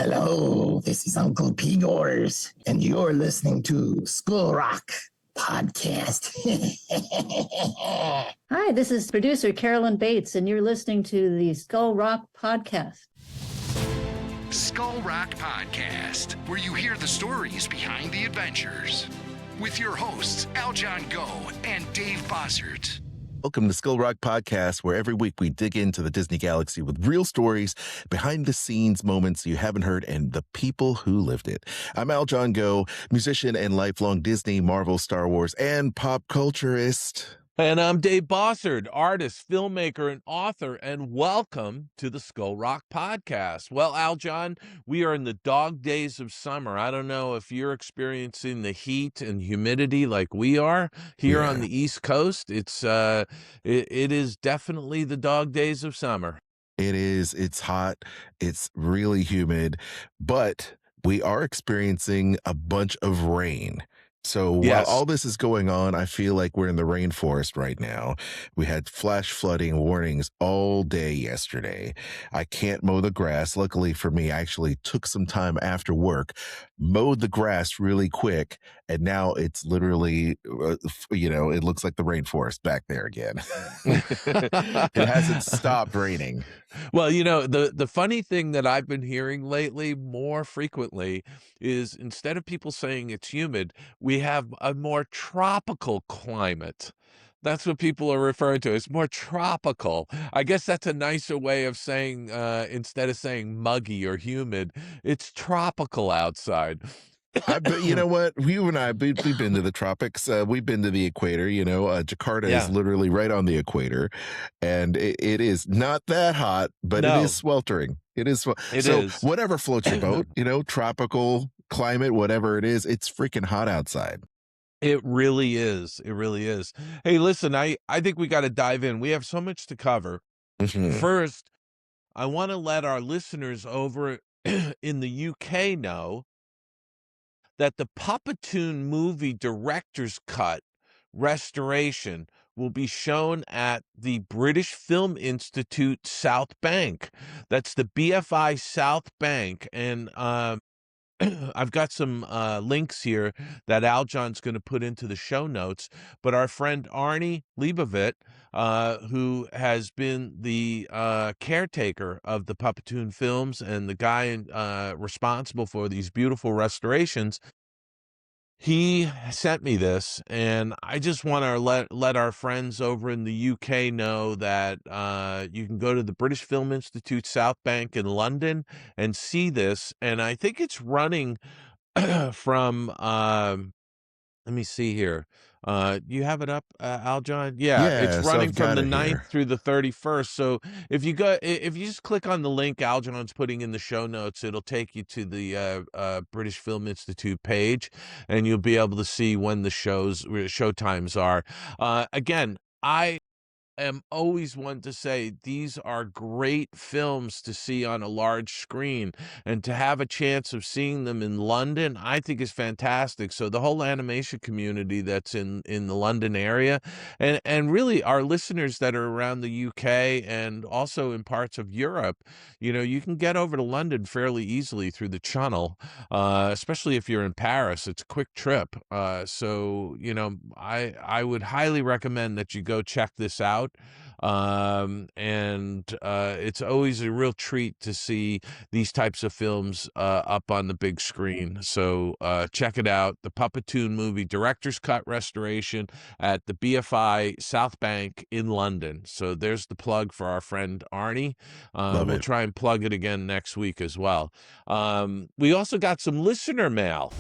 Hello, this is Uncle Pigors, and you're listening to School Rock Podcast. Hi, this is producer Carolyn Bates, and you're listening to the Skull Rock Podcast. Skull Rock Podcast, where you hear the stories behind the adventures. With your hosts, Aljon and Dave Bossert. Welcome to Skull Rock Podcast, where every week we dig into the Disney galaxy with real stories, behind-the-scenes moments you haven't heard, and the people who lived it. I'm Aljon, musician and lifelong Disney, Marvel, Star Wars, and pop culturist. And I'm Dave Bossert, artist, filmmaker, and author, and welcome to the Skull Rock Podcast. Well, Aljon, we are in the dog days of summer. I don't know if you're experiencing the heat and humidity like we are here on the East Coast. It is definitely the dog days of summer. It is. It's hot. It's really humid, but we are experiencing a bunch of rain. So while all this is going on, I feel like we're in the rainforest right now. We had flash flooding warnings all day yesterday. I can't mow the grass. Luckily for me, I actually took some time after work, mowed the grass really quick, and now it's literally, it looks like the rainforest back there again. It hasn't stopped raining. Well, the funny thing that I've been hearing lately more frequently is instead of people saying it's humid, we have a more tropical climate. That's what people are referring to. It's more tropical. I guess that's a nicer way of saying, instead of saying muggy or humid, it's tropical outside. But you know what? You and I, we've been to the tropics. We've been to the equator. Jakarta is literally right on the equator, and it is not that hot, but it is sweltering. It is. Whatever floats your boat, tropical climate, whatever it is, it's freaking hot outside. It really is. It really is. Hey, listen, I think we got to dive in. We have so much to cover. First, I want to let our listeners over in the UK know that the Puppetoon movie director's cut restoration will be shown at the British Film Institute South Bank. That's the BFI South Bank. And I've got some links here that Aljon's going to put into the show notes. But our friend Arnie Leibovit, who has been the caretaker of the Puppetoon films and the guy responsible for these beautiful restorations, he sent me this, and I just want to let our friends over in the UK know that you can go to the British Film Institute South Bank in London and see this. And I think it's running from, let me see here. You have it up, Aljon? Yeah, it's running from the 9th through the 31st. So if you just click on the link Aljon's putting in the show notes, it'll take you to the British Film Institute page, and you'll be able to see when the show times are. Again, I am always one to say these are great films to see on a large screen, and to have a chance of seeing them in London, I think is fantastic. So the whole animation community that's in the London area, and really our listeners that are around the UK and also in parts of Europe, you can get over to London fairly easily through the Channel, especially if you're in Paris. It's a quick trip. So I would highly recommend that you go check this out. It's always a real treat to see these types of films up on the big screen. So check it out, the Puppetoon movie director's cut restoration at the BFI South Bank in London. So there's the plug for our friend Arnie. We'll try and plug it again next week as well. We also got some listener mail.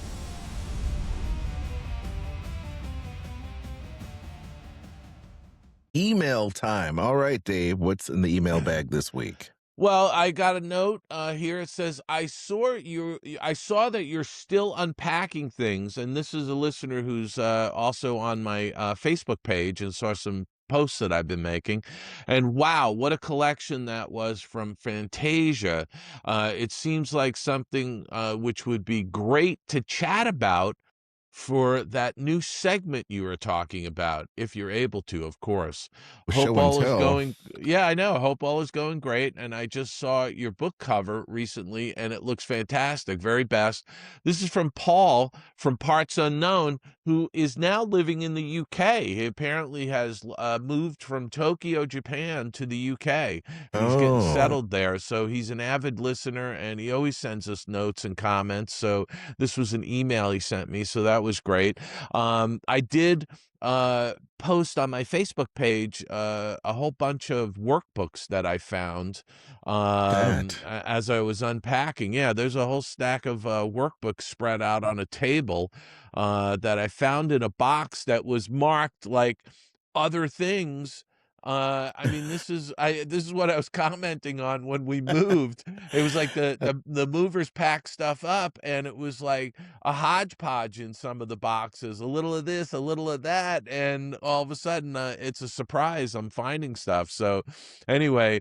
Email time. All right, Dave, what's in the email bag this week? Well, I got a note here. It says, I saw that you're still unpacking things. And this is a listener who's also on my Facebook page and saw some posts that I've been making. And wow, what a collection that was from Fantasia. It seems like something which would be great to chat about for that new segment you were talking about, if you're able to, of course. Hope Show and all is tell. going, yeah, I know. Hope all is going great. And I just saw your book cover recently, and it looks fantastic. Very best. This is from Paul from Parts Unknown, who is now living in the UK. He apparently has moved from Tokyo, Japan to the UK. He's getting settled there. So he's an avid listener, and he always sends us notes and comments. So this was an email he sent me. So that was great. I did post on my Facebook page a whole bunch of workbooks that I found as I was unpacking. Yeah, there's a whole stack of workbooks spread out on a table that I found in a box that was marked like other things. I mean, this is what I was commenting on when we moved. It was like the movers packed stuff up, and it was like a hodgepodge in some of the boxes, a little of this, a little of that, and all of a sudden it's a surprise. I'm finding stuff. So anyway,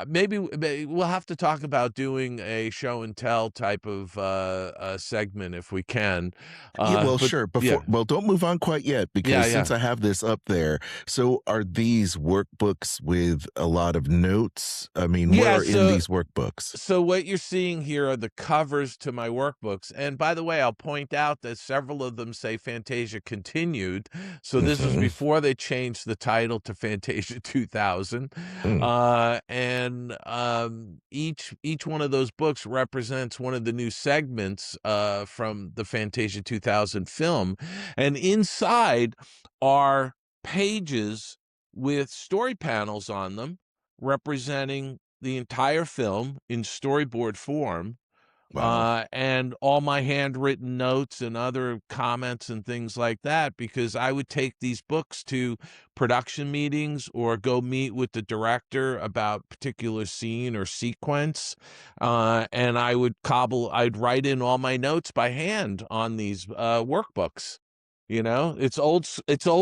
maybe we'll have to talk about doing a show and tell type of segment if we can. Well, sure. Well, don't move on quite yet, because since I have this up there, so are these workbooks with a lot of notes? I mean, what are in these workbooks? So what you're seeing here are the covers to my workbooks. And by the way, I'll point out that several of them say Fantasia Continued. So this was before they changed the title to Fantasia 2000. And each one of those books represents one of the new segments from the Fantasia 2000 film. And inside are pages with story panels on them representing the entire film in storyboard form. Wow. And all my handwritten notes and other comments and things like that, because I would take these books to production meetings or go meet with the director about particular scene or sequence. And I'd write in all my notes by hand on these workbooks. You know, it's old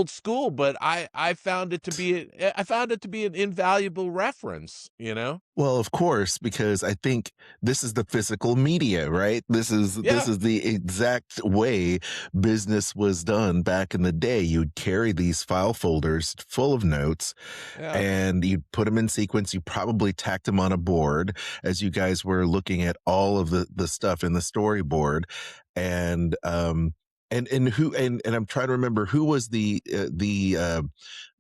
school, but I found it to be an invaluable reference, you know? Well, of course, because I think this is the physical media, right? This is the exact way business was done back in the day. You'd carry these file folders full of notes, and you'd put them in sequence. You probably tacked them on a board as you guys were looking at all of the stuff in the storyboard. And I'm trying to remember who was the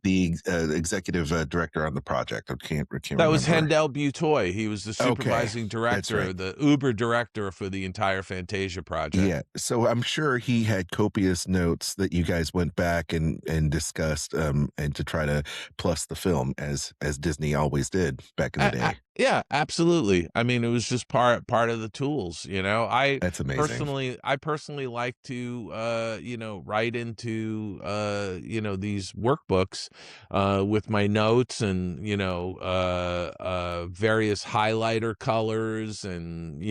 executive director on the project. I can't remember. That was Hendel Butoy. He was the supervising director, the Uber director for the entire Fantasia project. Yeah, so I'm sure he had copious notes that you guys went back and discussed, and to try to plus the film as Disney always did back in the day. Yeah, absolutely. I mean, it was just part of the tools, you know. That's amazing. I personally like to write into these workbooks with my notes and various highlighter colors and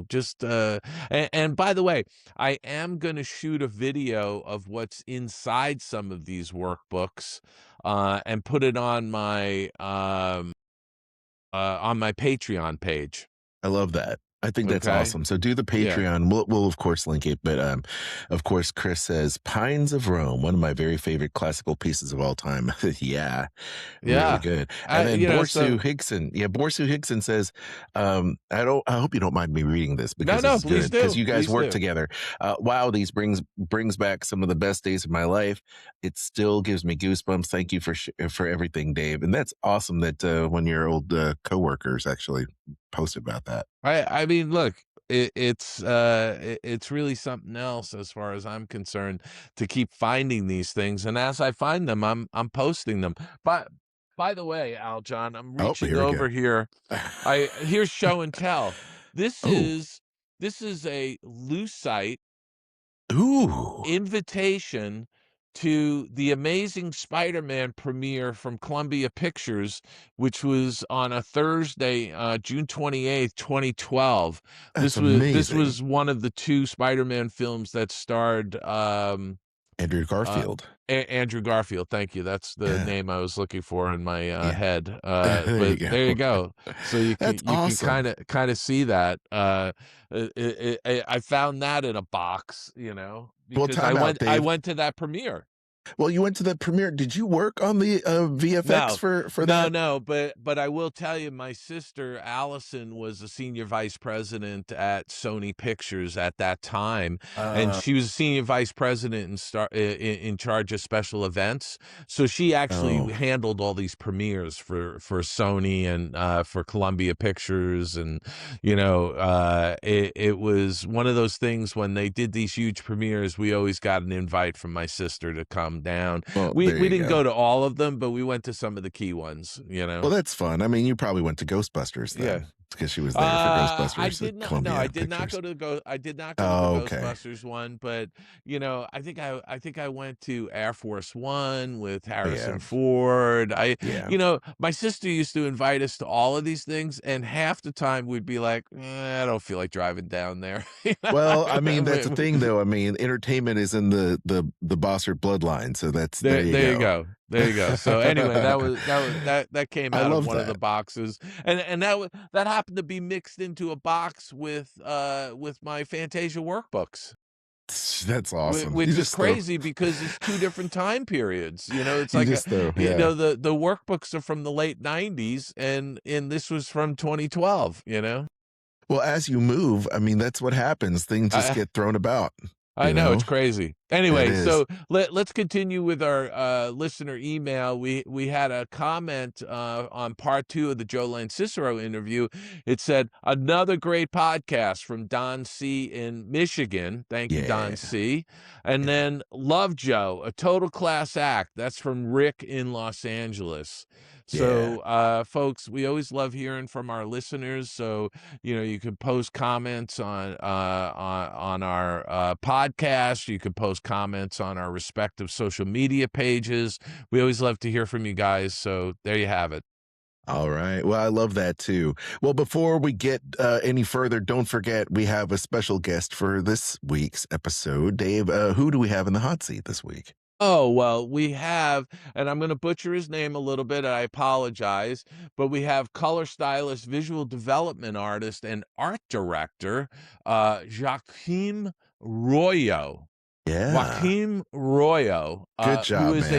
just and by the way, I am going to shoot a video of what's inside some of these workbooks and put it on my Patreon page. I love that. I think that's awesome. So do the Patreon. Yeah. We'll of course link it, but of course Chris says Pines of Rome, one of my very favorite classical pieces of all time. Yeah, really good. And then Borsu Higson says, I hope you don't mind me reading this, because no, it's please good, because you guys work do. together. Wow, these brings back some of the best days of my life. It still gives me goosebumps. Thank you for everything, Dave. And that's awesome that one of your old coworkers actually posted about that. I mean, look, it's really something else as far as I'm concerned to keep finding these things, and as I find them, I'm posting them. But by the way, Aljon, I'm reaching over here. Here's show and tell. This is a Lucite invitation to the Amazing Spider-Man premiere from Columbia Pictures, which was on a Thursday, June 28th, 2012. This was one of the two Spider-Man films that starred Andrew Garfield. Andrew Garfield, thank you. That's the name I was looking for in my head. There you There you go. So That's you awesome. can kind of see that. I found that in a box, Well, because time out, I Dave. went to that premiere. Well, you went to the premiere. Did you work on the VFX No, for that? no, but I will tell you, my sister Allison was a senior vice president at Sony Pictures at that time, and she was a senior vice president in charge of special events. So she actually handled all these premieres for Sony and for Columbia Pictures, and it was one of those things when they did these huge premieres. We always got an invite from my sister to come down. Well, We there you didn't go go to all of them, but we went to some of the key ones, Well, that's fun. I mean, you probably went to Ghostbusters then. Yeah. Because she was there for Ghostbusters. I did not. No, I did not Pictures. go to I did not go Oh, to the okay. Ghostbusters one, but I think I went to Air Force One with Harrison Ford. My sister used to invite us to all of these things, and half the time we'd be like, I don't feel like driving down there. Well, I mean, that's the thing, though. I mean, entertainment is in the Bossert bloodline, so that's there you go. There you go. So anyway, that came out of one of the that. boxes, and that happened to be mixed into a box with my Fantasia workbooks. That's awesome. Which is crazy because it's two different time periods. It's like the workbooks are from the late 90s, and this was from 2012. Well, as you move, I mean, that's what happens. Things just get thrown about. I know, it's crazy. Anyway, so let's continue with our listener email. We had a comment on part 2 of the Joe Lane Cicero interview. It said, another great podcast from Don C. in Michigan. Thank you, Don C. And then Love Joe, a total class act. That's from Rick in Los Angeles. So, folks, we always love hearing from our listeners. So, you can post comments on our podcast. You can post comments on our respective social media pages. We always love to hear from you guys. So there you have it. All right. Well, I love that too. Well, before we get any further, don't forget we have a special guest for this week's episode. Dave, who do we have in the hot seat this week? Oh, well, we have, and I'm going to butcher his name a little bit, and I apologize, but we have color stylist, visual development artist, and art director, Joaquim Royo. Joaquim Royo, good job, who is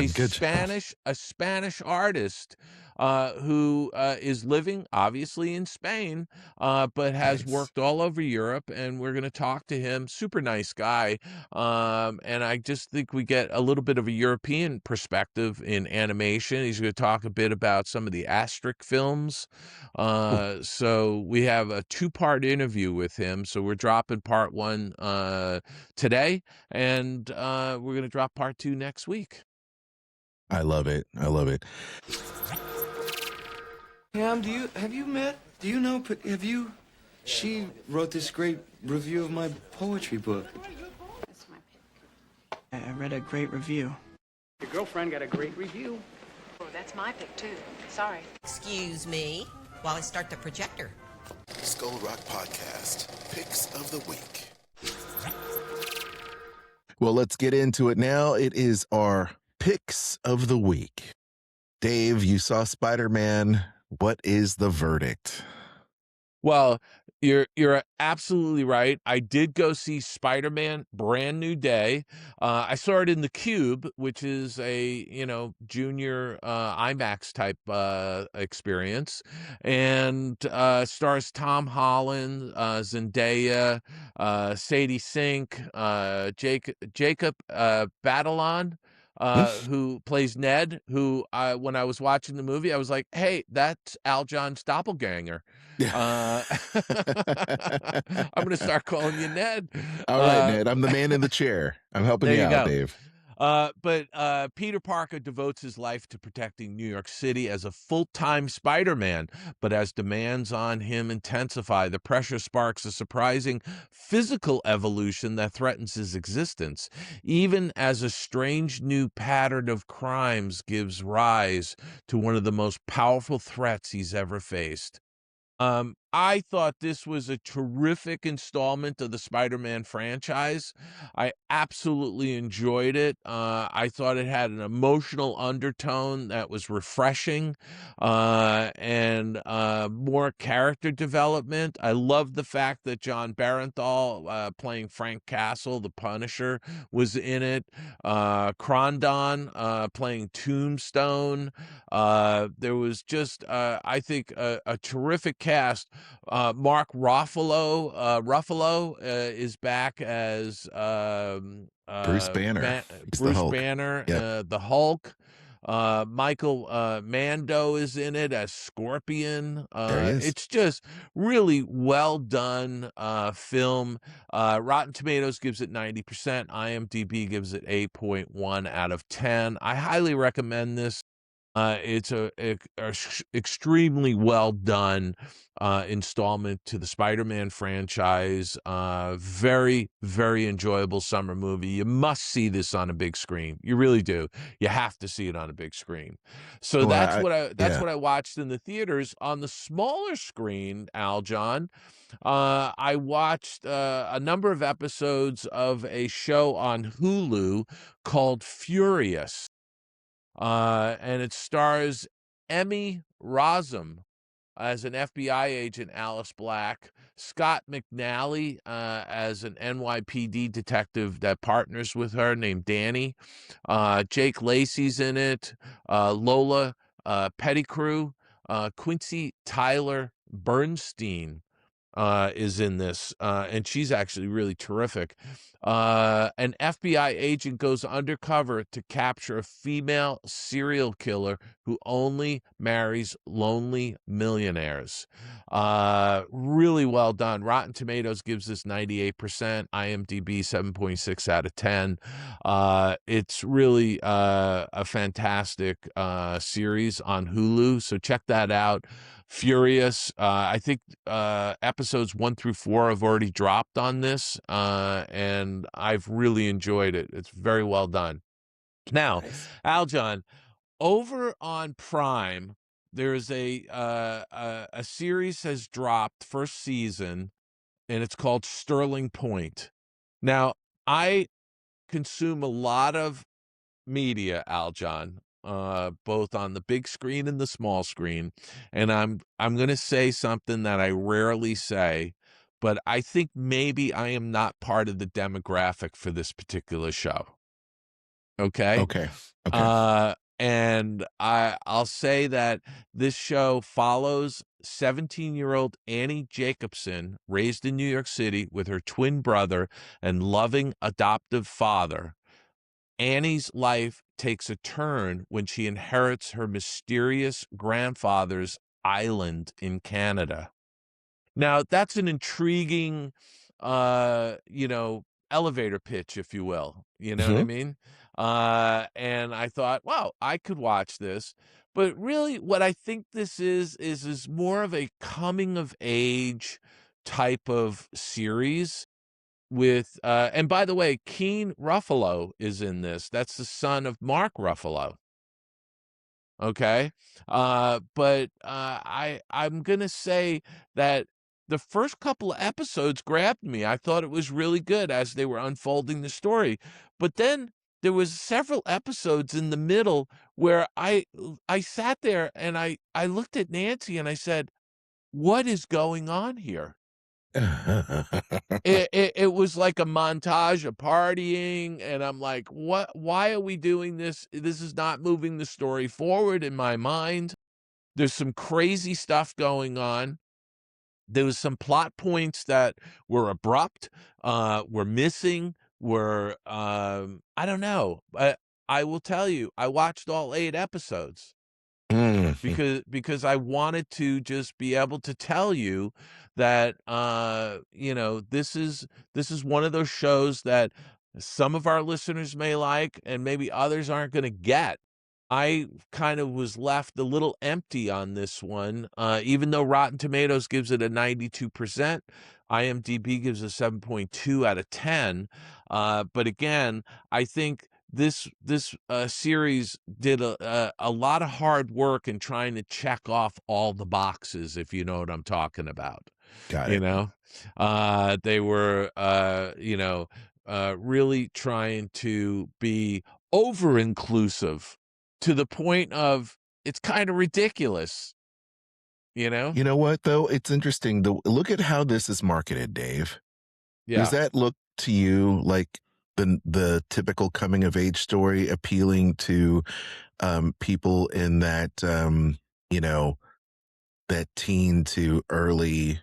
man. a Spanish artist who is living obviously in Spain, but has worked all over Europe, and we're going to talk to him. Super nice guy, and I just think we get a little bit of a European perspective in animation. He's going to talk a bit about some of the Asterix films. So we have a 2-part interview with him. So we're dropping part 1 today, and we're going to drop part 2 next week. I love it. I love it. Pam, she wrote this great review of my poetry book. That's my pick. I read a great review. Your girlfriend got a great review. Oh, that's my pick, too. Sorry. Excuse me while I start the projector. Skull Rock Podcast, Picks of the Week. Well, let's get into it now. It is our Picks of the Week. Dave, you saw Spider-Man. What is the verdict? Well, you're absolutely right. I did go see Spider-Man Brand New Day. I saw it in the Cube, which is a junior IMAX type experience, and stars Tom Holland, Zendaya, Sadie Sink, Jacob Batalon. Who plays Ned, who when I was watching the movie, I was like, hey, that's Aljon's doppelganger. I'm going to start calling you Ned. All right, Ned. I'm the man in the chair. I'm helping you out, Dave. But Peter Parker devotes his life to protecting New York City as a full-time Spider-Man. But as demands on him intensify, the pressure sparks a surprising physical evolution that threatens his existence, even as a strange new pattern of crimes gives rise to one of the most powerful threats he's ever faced. I thought this was a terrific installment of the Spider-Man franchise. I absolutely enjoyed it. I thought it had an emotional undertone that was refreshing, and more character development. I loved the fact that John Barenthal, playing Frank Castle, the Punisher, was in it. Crondon, playing Tombstone. There was just, I think, a terrific cast. Mark Ruffalo is back as Bruce Banner. He's the Bruce Hulk. Banner, Yep. the Hulk. Michael Mando is in it as Scorpion. There he is. It's just really well done film. Rotten Tomatoes gives it 90%. IMDb gives it 8.1 out of 10. I highly recommend this. It's a extremely well done installment to the Spider-Man franchise. Very, very enjoyable summer movie. You must see this on a big screen. You really do. You have to see it on a big screen. So Well, that's what yeah. I watched in the theaters. On the smaller screen, Aljon, I watched a number of episodes of a show on Hulu called Furious. And it stars Emmy Rossum as an FBI agent, Alice Black, Scott McNally as an NYPD detective that partners with her named Danny. Jake Lacey's in it, Lola Pettigrew, Quincy Tyler Bernstein is in this, and she's actually really terrific. An FBI agent goes undercover to capture a female serial killer who only marries lonely millionaires. Really well done. Rotten Tomatoes gives this 98%, IMDb 7.6 out of 10. It's really a fantastic series on Hulu, so check that out. Furious. I think episodes 1 through 4 have already dropped on this, and I've really enjoyed it. It's very well done. Now, Nice. Aljon, over on Prime, there's a series has dropped, first season, and it's called Sterling Point. Now, I consume a lot of media, Aljon, both on the big screen and the small screen, and I'm going to say something that I rarely say, but I think maybe I am not part of the demographic for this particular show. Okay? Okay. And I'll say that this show follows 17-year-old Annie Jacobson, raised in New York City with her twin brother and loving adoptive father. Annie's life takes a turn when she inherits her mysterious grandfather's island in Canada. Now, that's an intriguing, elevator pitch, if you will. You know what I mean? And I thought, wow, I could watch this. But really, what I think this is more of a coming of age type of series with and by the way, Keen Ruffalo is in this. That's the son of Mark Ruffalo. Okay. But I'm gonna say that the first couple of episodes grabbed me. I thought it was really good as they were unfolding the story. But then there was several episodes in the middle where I sat there and I looked at Nancy and I said, "What is going on here?" It was like a montage of partying, and I'm like, what? Why are we doing this? This is not moving the story forward in my mind. There's some crazy stuff going on. There was some plot points that were abrupt, were missing, were I don't know. I will tell you, I watched all 8 episodes. Because I wanted to just be able to tell you that this is one of those shows that some of our listeners may like and maybe others aren't going to get. I kind of was left a little empty on this one, even though Rotten Tomatoes gives it a 92%. IMDb gives a 7.2 out of 10. But again, I think this series did a lot of hard work in trying to check off all the boxes, if you know what I'm talking about. Got You it. know, they were really trying to be over inclusive to the point of it's kind of ridiculous. You know? You know what though? It's interesting. Look at how this is marketed, Dave. Does Yeah. that look to you like the typical coming of age story appealing to people in that you know, that teen to early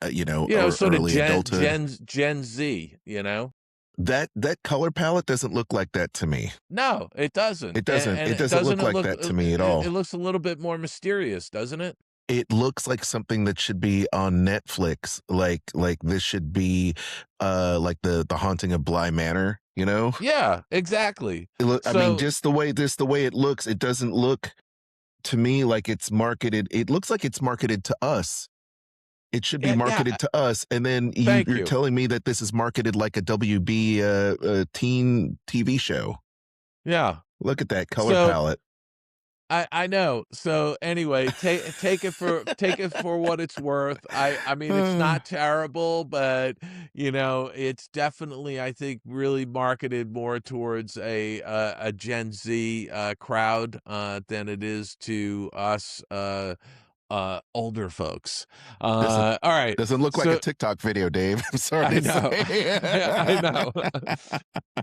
or Sort of early adulthood? Gen Z, you know? That color palette doesn't look like that to me. No, it doesn't. It doesn't. And It doesn't look like that to me at all. it looks a little bit more mysterious, doesn't it? It looks like something that should be on Netflix. Like this should be like the Haunting of Bly Manor, you know? Yeah, exactly. I mean, just the way it looks, it doesn't look to me like it's marketed. It looks like it's marketed to us. It should be marketed to us, and then you're telling me that this is marketed like a WB teen TV show. Yeah. Look at that color palette. I know. So anyway, take it for what it's worth. I mean, it's not terrible, but it's definitely, I think, really marketed more towards a Gen Z crowd than it is to us older folks. All right. Doesn't look like a TikTok video, Dave. I'm sorry to say. I know.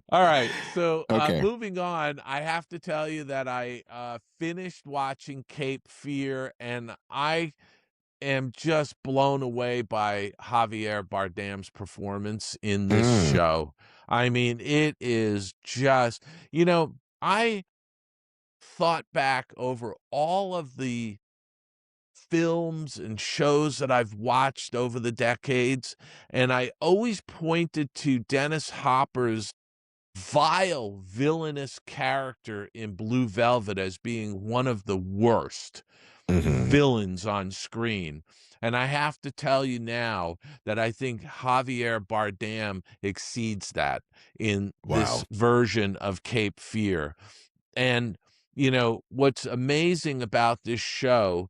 All right. So okay. Moving on, I have to tell you that I finished watching Cape Fear, and I am just blown away by Javier Bardem's performance in this show. I mean, it is just, I thought back over all of the films and shows that I've watched over the decades, and I always pointed to Dennis Hopper's vile, villainous character in Blue Velvet as being one of the worst villains on screen. And I have to tell you now that I think Javier Bardem exceeds that in this version of Cape Fear. And what's amazing about this show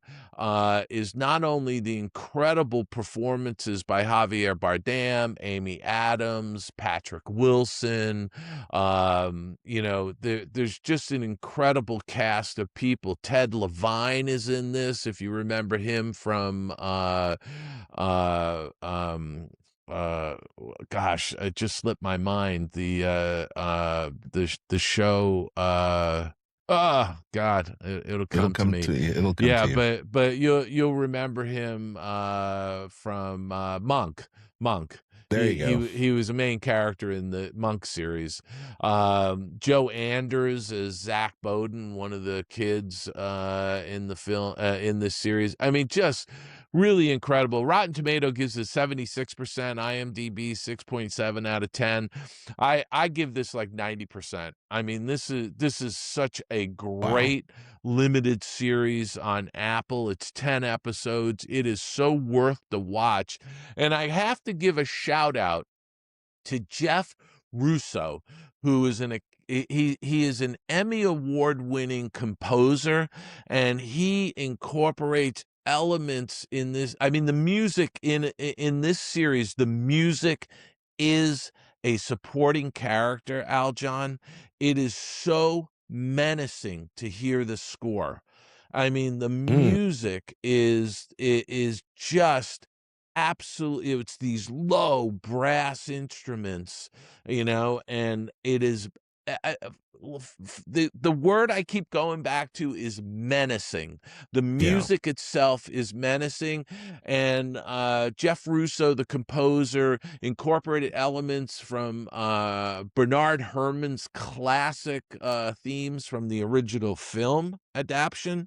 is not only the incredible performances by Javier Bardem, Amy Adams, Patrick Wilson. There's just an incredible cast of people. Ted Levine is in this, if you remember him from gosh, it just slipped my mind. The show. God, it'll come to me. It'll come to you. But you'll remember him from Monk. There you go. He was a main character in the Monk series. Joe Anders is Zach Bowden, one of the kids in the film in this series. I mean, just really incredible. Rotten Tomato gives it 76%, IMDb 6.7 out of 10. I give this like 90%. I mean, this is such a great limited series on Apple. It's 10 episodes. It is so worth the watch. And I have to give a shout out to Jeff Russo, who is he is an Emmy Award winning composer, and he incorporates elements in this. I mean, the music in this series, the music is a supporting character, Aljon. It is so menacing to hear the score. I mean, the music is just absolutely, it's these low brass instruments, and it is the word I keep going back to is menacing. The music itself is menacing, and Jeff Russo, the composer, incorporated elements from Bernard Herrmann's classic themes from the original film adaptation.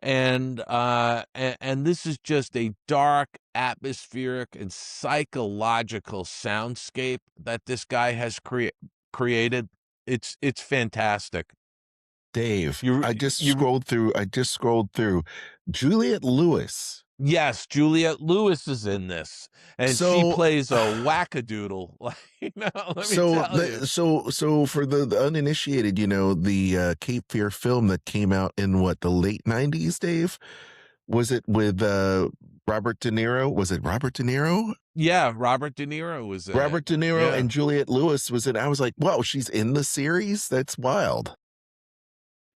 And this is just a dark, atmospheric, and psychological soundscape that this guy has created. It's fantastic. Dave, I just scrolled through. Juliette Lewis Yes, Juliette Lewis is in this, and she So, plays a wackadoodle. Like, let me tell you. So for the uninitiated, the Cape Fear film that came out in the late 90s, Dave? Was it with Robert De Niro? Was it Robert De Niro? Yeah, Robert De Niro was in Robert it. De Niro Yeah. and Juliette Lewis was in. I was like, wow, she's in the series? That's wild.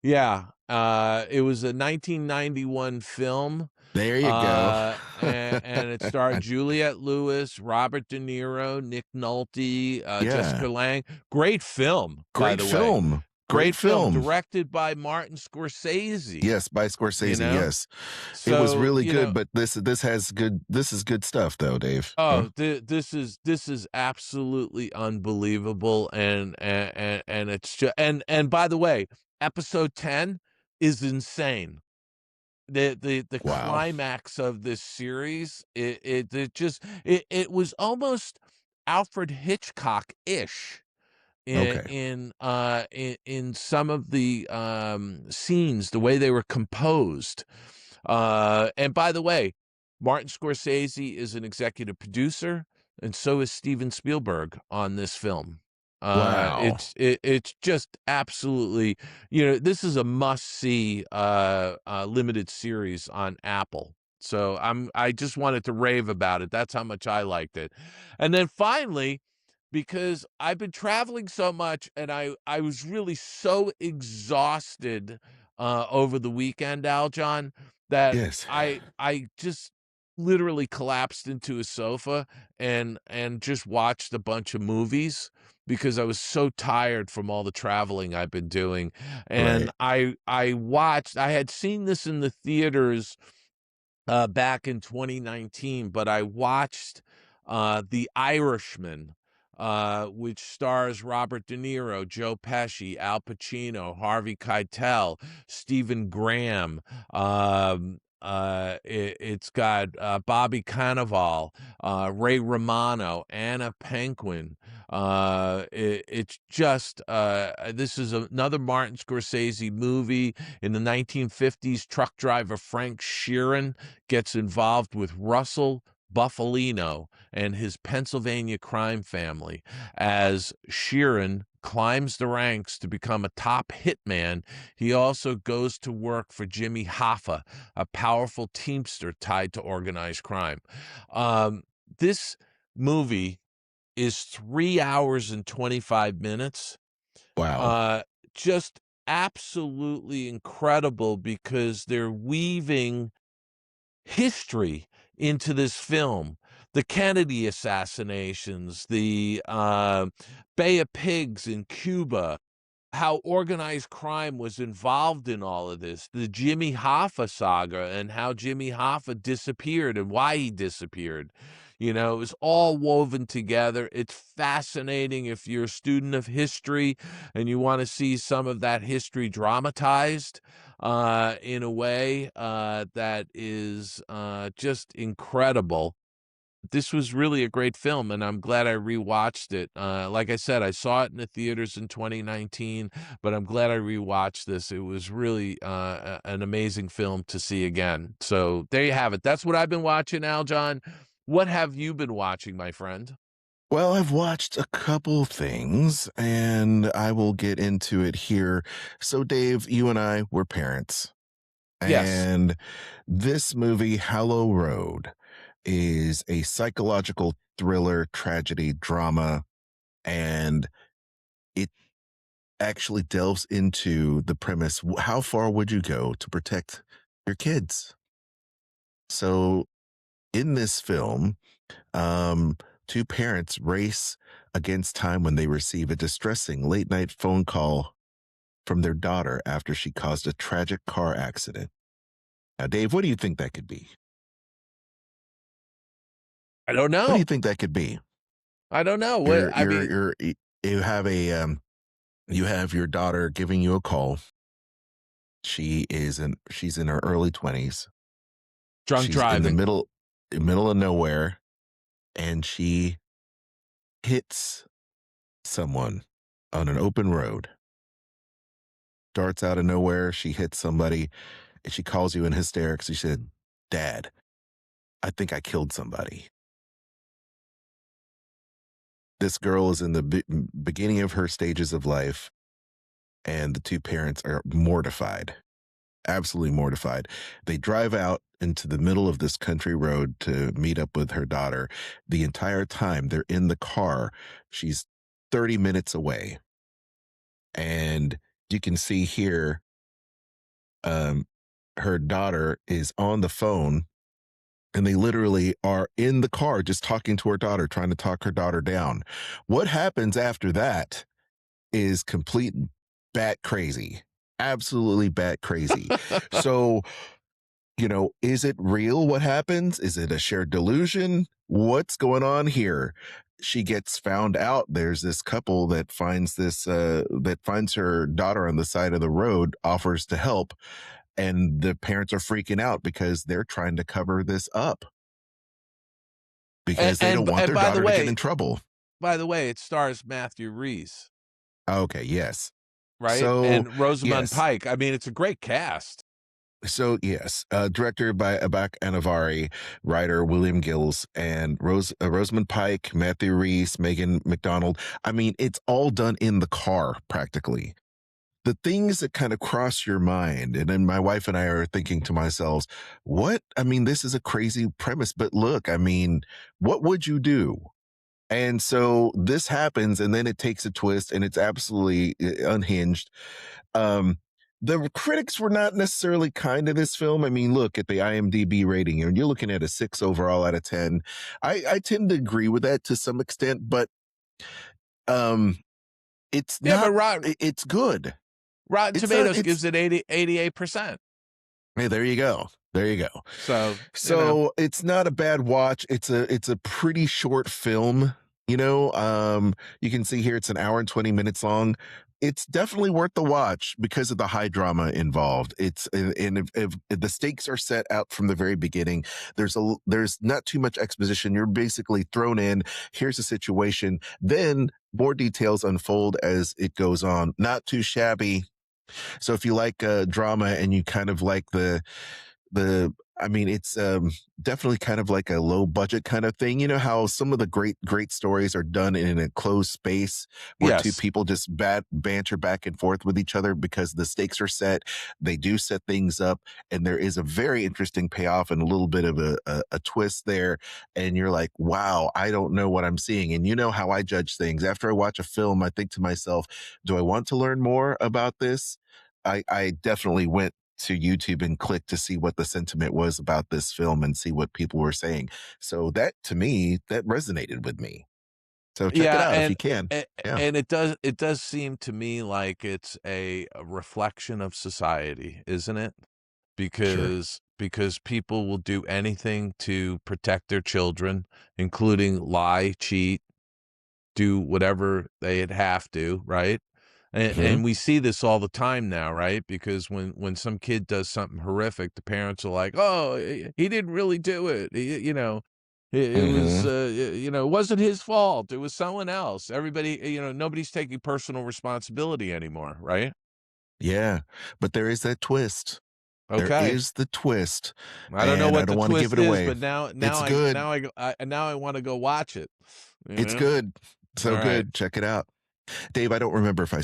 Yeah, it was a 1991 film. There you go. And it starred Juliette Lewis, Robert De Niro, Nick Nolte, Jessica Lange. Great film, by the way. Great film, directed by Martin Scorsese. Yes, by Scorsese. Yes, so, it was really good. But this is good stuff, though, Dave. Oh, this is absolutely unbelievable, and it's just and by the way, episode 10 is insane. The Wow. climax of this series, it was almost Alfred Hitchcock-ish in some of the scenes, the way they were composed. And by the way, Martin Scorsese is an executive producer, and so is Steven Spielberg on this film. Wow. It's just absolutely, this is a must-see limited series on Apple. So I just wanted to rave about it. That's how much I liked it. And then finally, because I've been traveling so much and I was really so exhausted over the weekend, Aljon, that Yes. I just literally collapsed into a sofa and just watched a bunch of movies because I was so tired from all the traveling I've been doing. And I had seen this in the theaters back in 2019, but I watched The Irishman, which stars Robert De Niro, Joe Pesci, Al Pacino, Harvey Keitel, Stephen Graham. It's got Bobby Cannavale, Ray Romano, Anna Paquin. It's just this is another Martin Scorsese movie. In the 1950s, truck driver Frank Sheeran gets involved with Russell Buffalino and his Pennsylvania crime family as Sheeran climbs the ranks to become a top hitman. He also goes to work for Jimmy Hoffa, a powerful teamster tied to organized crime. This movie is 3 hours and 25 minutes. Wow. Just absolutely incredible because they're weaving history into this film. The Kennedy assassinations, the Bay of Pigs in Cuba, how organized crime was involved in all of this, the Jimmy Hoffa saga and how Jimmy Hoffa disappeared and why he disappeared. It was all woven together. It's fascinating if you're a student of history and you want to see some of that history dramatized in a way that is just incredible. This was really a great film, and I'm glad I rewatched it. Like I said, I saw it in the theaters in 2019, but I'm glad I rewatched this. It was really an amazing film to see again. So there you have it. That's what I've been watching, Aljon. What have you been watching, my friend? Well, I've watched a couple things, and I will get into it here. So, Dave, you and I were parents. Yes. And this movie, Hallow Road, is a psychological thriller, tragedy, drama, and it actually delves into the premise. How far would you go to protect your kids? So in this film, two parents race against time when they receive a distressing late night phone call from their daughter after she caused a tragic car accident. Now, Dave, what do you think that could be? I don't know. What do you think that could be? I don't know. You have your daughter giving you a call. She's in her early 20s. Drunk driving. In the middle of nowhere, and she hits someone on an open road. Darts out of nowhere, she hits somebody, and she calls you in hysterics. She said, "Dad." I think I killed somebody. This girl is in the beginning of her stages of life, and the two parents are mortified, absolutely mortified. They drive out into the middle of this country road to meet up with her daughter. The entire time they're in the car, she's 30 minutes away. And you can see here, her daughter is on the phone, and they literally are in the car just talking to her daughter, trying to talk her daughter down. What happens after that is complete bat crazy, absolutely bat crazy. So, is it real what happens? Is it a shared delusion? What's going on here? She gets found out. There's this couple that finds her daughter on the side of the road, offers to help, and the parents are freaking out because they're trying to cover this up because they don't want their daughter to get in trouble. By the way, it stars Matthew Rhys. Okay, yes. Right? So, and Rosamund yes. Pike. I mean, it's a great cast. So, yes, director by Abak Anavari, writer William Gills, and Rosamund Pike, Matthew Rhys, Megan McDonald. I mean, it's all done in the car, practically. The things that kind of cross your mind, and then my wife and I are thinking to ourselves, what? I mean, this is a crazy premise, but look, I mean, what would you do? And so this happens, and then it takes a twist, and it's absolutely unhinged. The critics were not necessarily kind to this film. I mean, look at the IMDb rating, and you're looking at a 6 overall out of 10. I tend to agree with that to some extent, but it's not. It's good. Rotten Tomatoes gives it 88%. Hey, there you go. There you go. So it's not a bad watch. It's a pretty short film. You can see here it's an hour and 20 minutes long. It's definitely worth the watch because of the high drama involved. If the stakes are set out from the very beginning, there's not too much exposition. You're basically thrown in. Here's the situation. Then more details unfold as it goes on. Not too shabby. So if you like drama and you kind of like it's definitely kind of like a low budget kind of thing. You know how some of the great stories are done in a closed space where two people just banter back and forth with each other because the stakes are set. They do set things up, and there is a very interesting payoff and a little bit of a twist there. And you're like, wow, I don't know what I'm seeing. And you know how I judge things. After I watch a film, I think to myself, do I want to learn more about this? I definitely went to YouTube and click to see what the sentiment was about this film and see what people were saying. So that, to me, that resonated with me. So check it out if you can. And it does seem to me like it's a reflection of society, isn't it? Because people will do anything to protect their children, including lie, cheat, do whatever they'd have to, right? And we see this all the time now, right? Because when some kid does something horrific, the parents are like, "Oh, he didn't really do it. It was, it wasn't his fault. It was someone else." Everybody, nobody's taking personal responsibility anymore, right? Yeah, but there is that twist. Okay. There is the twist. I don't know what the twist is, away. but now I want to go watch it. It's good. So good. Check it out. Dave, I don't remember if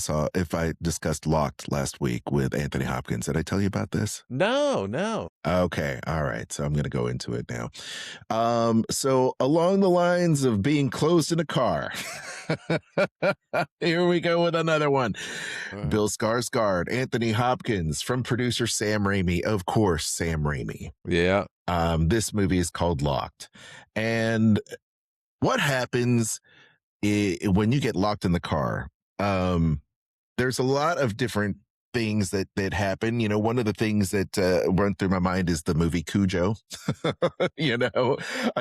I discussed Locked last week with Anthony Hopkins. Did I tell you about this? No. Okay. All right. So I'm going to go into it now. So along the lines of being closed in a car, here we go with another one. Bill Skarsgård, Anthony Hopkins, from producer Sam Raimi. Of course, Sam Raimi. Yeah. This movie is called Locked. And what happens when you get locked in the car? There's a lot of different things that happen. One of the things that run through my mind is the movie Cujo. I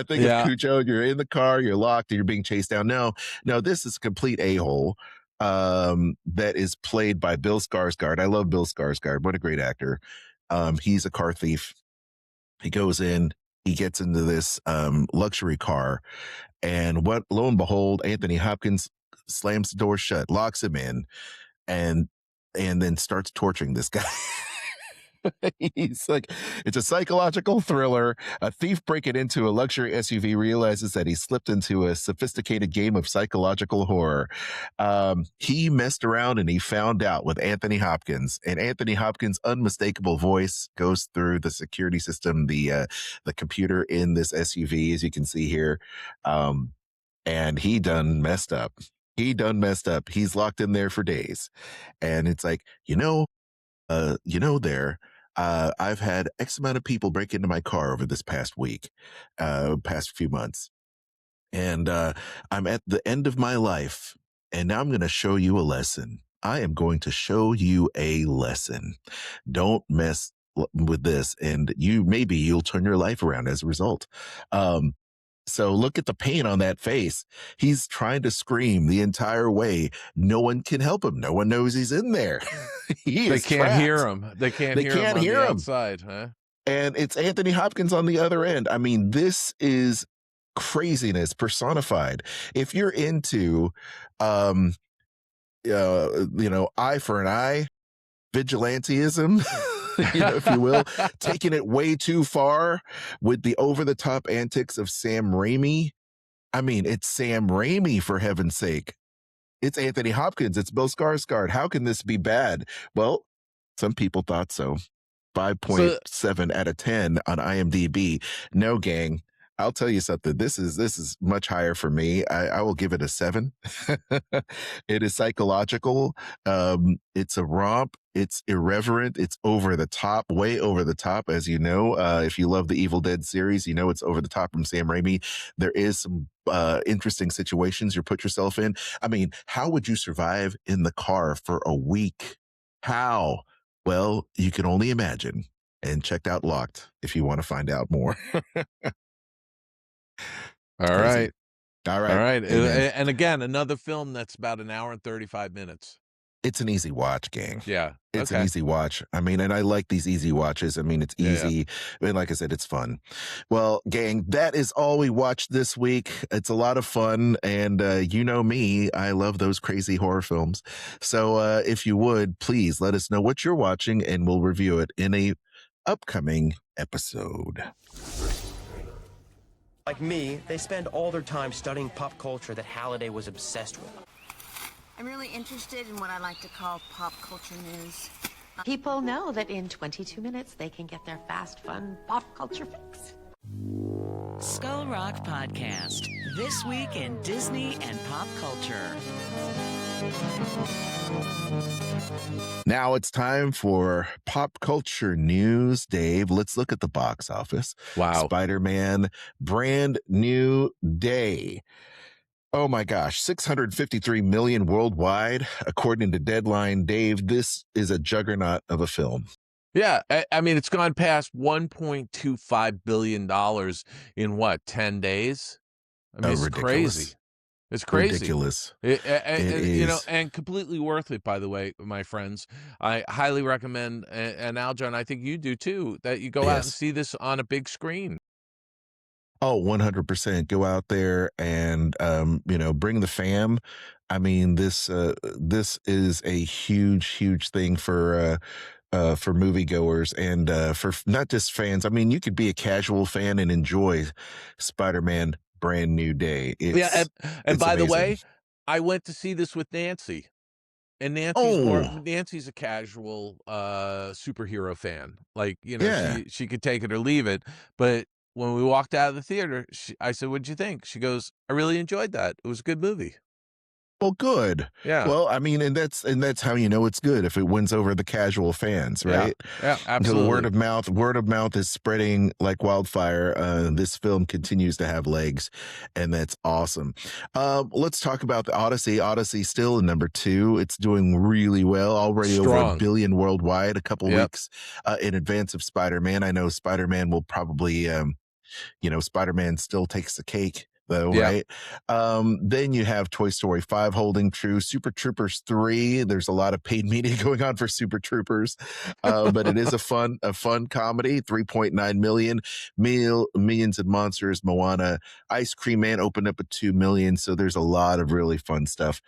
think of Cujo. You're in the car, you're locked, and you're being chased down. No, this is a complete a-hole that is played by Bill Skarsgård. I love Bill Skarsgård. What a great actor. He's a car thief. He goes in, he gets into this luxury car, and lo and behold, Anthony Hopkins slams the door shut, locks him in, and then starts torturing this guy. He's like, it's a psychological thriller. A thief breaking into a luxury SUV realizes that he slipped into a sophisticated game of psychological horror. He messed around and he found out with Anthony Hopkins, and Anthony Hopkins' unmistakable voice goes through the security system, the computer in this SUV, as you can see here. And he done messed up. He's locked in there for days. And it's like, I've had X amount of people break into my car over this past week, past few months. And I'm at the end of my life. And now I'm going to show you a lesson. I am going to show you a lesson. Don't mess with this. And you'll turn your life around as a result. So look at the pain on that face. He's trying to scream the entire way. No one can help him. No one knows he's in there. They can't hear him. They can't hear him on the outside, huh? And it's Anthony Hopkins on the other end. I mean, this is craziness personified. If you're into, eye for an eye, vigilantism, if you will, taking it way too far with the over-the-top antics of Sam Raimi. I mean, it's Sam Raimi, for heaven's sake. It's Anthony Hopkins. It's Bill Skarsgård. How can this be bad? Well, some people thought so. 5.7 out of 10 on IMDb. No, gang. I'll tell you something. This is much higher for me. I will give it a 7. It is psychological. It's a romp. It's irreverent. It's over the top, way over the top. As you know, if you love the Evil Dead series, you know it's over the top from Sam Raimi. There is some interesting situations you put yourself in. I mean, how would you survive in the car for a week? How? Well, you can only imagine. And check out Locked if you want to find out more. All right. Amen. And again, another film that's about an hour and 35 minutes. It's an easy watch, gang. Yeah. It's an easy watch. I mean, and I like these easy watches. I mean, it's easy. Yeah. And like I said, it's fun. Well, gang, that is all we watched this week. It's a lot of fun. And you know me, I love those crazy horror films. So if you would, please let us know what you're watching and we'll review it in a upcoming episode. Like me, they spend all their time studying pop culture that Halliday was obsessed with. I'm really interested in what I like to call pop culture news. People know that in 22 minutes they can get their fast, fun pop culture fix. Skull Rock Podcast. This week in Disney and pop culture. Now it's time for pop culture news. Dave, let's look at the box office. Wow. Spider-Man, brand new day. Oh my gosh, 653 million worldwide, according to Deadline. Dave, this is a juggernaut of a film. Yeah, I mean, it's gone past $1.25 billion in what, 10 days? I mean, it's ridiculous. Crazy. It's crazy. Ridiculous. It is. And completely worth it, by the way, my friends. I highly recommend, and Aljon, I think you do too, that you go out and see this on a big screen. Oh, 100%. Go out there and, bring the fam. I mean, this is a huge thing for moviegoers and for not just fans. I mean, you could be a casual fan and enjoy Spider-Man brand new day. And by the way, I went to see this with Nancy. And Nancy's a casual superhero fan. Like, she could take it or leave it. But when we walked out of the theater, I said, "What'd you think?" She goes, "I really enjoyed that. It was a good movie." Well, good. Yeah. Well, I mean, and that's how you know it's good, if it wins over the casual fans, right? Yeah, absolutely. The word of mouth is spreading like wildfire. This film continues to have legs, and that's awesome. Let's talk about the Odyssey. Odyssey still in number 2. It's doing really well, already Strong. over 1 billion worldwide. A couple weeks in advance of Spider-Man. I know Spider-Man will probably, Spider-Man still takes the cake, though, right? Then you have Toy Story 5 holding true. Super Troopers 3. There's a lot of paid media going on for Super Troopers, but it is a fun comedy. 3.9 million. Millions and Monsters, Moana, Ice Cream Man opened up at 2 million. So there's a lot of really fun stuff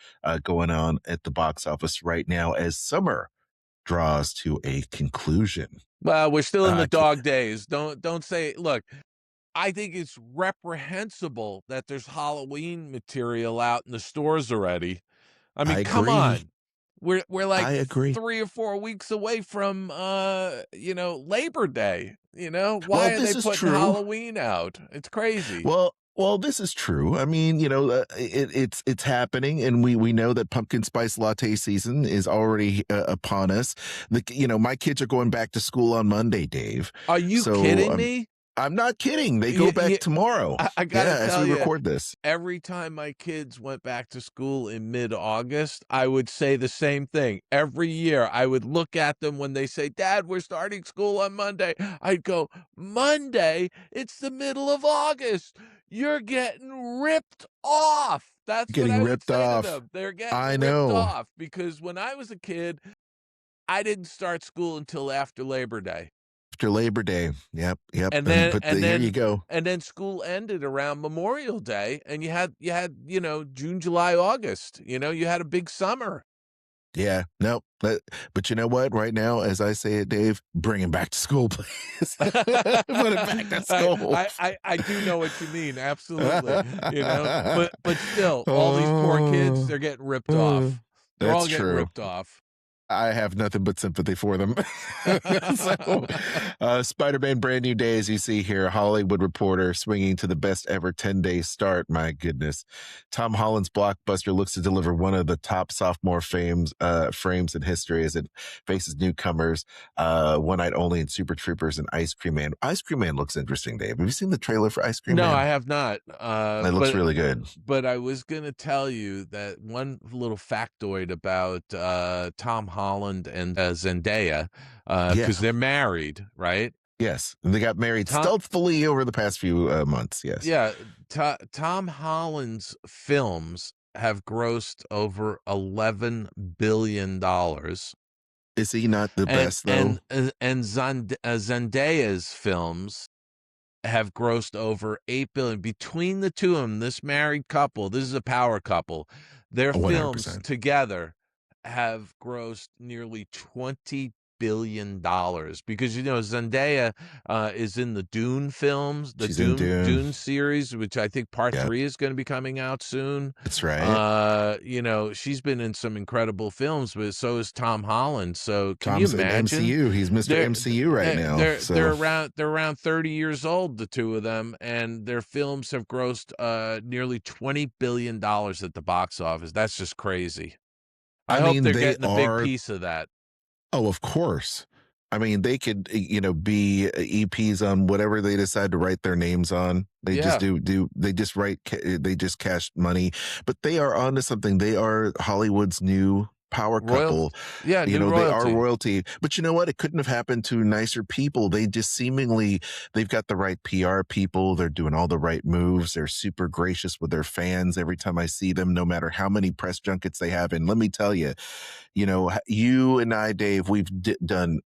going on at the box office right now as summer draws to a conclusion. Well, we're still in the dog days. Don't say, look, I think it's reprehensible that there's Halloween material out in the stores already. I mean, come on. We're like I agree. 3 or 4 weeks away from Labor Day. Why Well, are this they is putting true. Halloween out? It's crazy. Well, this is true. I mean, it's happening, and we know that pumpkin spice latte season is already upon us. My kids are going back to school on Monday, Dave. Are you kidding me? I'm not kidding. They go back tomorrow. I gotta tell as we you, record this. every time my kids went back to school in mid-August, I would say the same thing. Every year, I would look at them when they say, "Dad, we're starting school on Monday." I'd go, "Monday? It's the middle of August. You're getting ripped off." That's what I would say to them. They're getting ripped off because when I was a kid, I didn't start school until after Labor Day. After Labor Day. Yep. Here you go. And then school ended around Memorial Day, and you had June, July, August. You had a big summer. Yeah, no, but you know what? Right now, as I say it, Dave, bring him back to school, please. Put him back to school. I do know what you mean, absolutely. But still, all these poor kids, they're getting ripped off. They're all getting ripped off. I have nothing but sympathy for them. Spider-Man Brand New Day, as you see here, Hollywood Reporter swinging to the best ever 10-day start. My goodness. Tom Holland's blockbuster looks to deliver one of the top sophomore frames in history as it faces newcomers, One Night Only and Super Troopers and Ice Cream Man. Ice Cream Man looks interesting, Dave. Have you seen the trailer for Ice Cream Man? No, I have not. It looks really good. But I was going to tell you that one little factoid about Tom Holland and Zendaya, because they're married, right? Yes, and they got married stealthily over the past few months. Yes. Yeah, Tom Holland's films have grossed over $11 billion. Is he not the best though? And Zendaya's films have grossed over $8 billion between the two of them. This married couple, this is a power couple. Their 100%. films together have grossed nearly $20 billion because Zendaya is in the Dune films, the Dune series, which I think part 3 is going to be coming out soon. That's right. She's been in some incredible films, but so is Tom Holland. So Tom's you imagine? MCU. He's Mr. MCU right now. They're around 30 years old, the two of them, and their films have grossed nearly $20 billion at the box office. That's just crazy. I hope they're getting a big piece of that. Oh, of course. I mean, they could, be EPs on whatever they decide to write their names on. They just they just cash money, but they are onto something. They are Hollywood's new power couple. New royalty. They are royalty. But you know what? It couldn't have happened to nicer people. They just they've got the right PR people. They're doing all the right moves. They're super gracious with their fans every time I see them, no matter how many press junkets they have. And let me tell you, you and I, Dave, we've done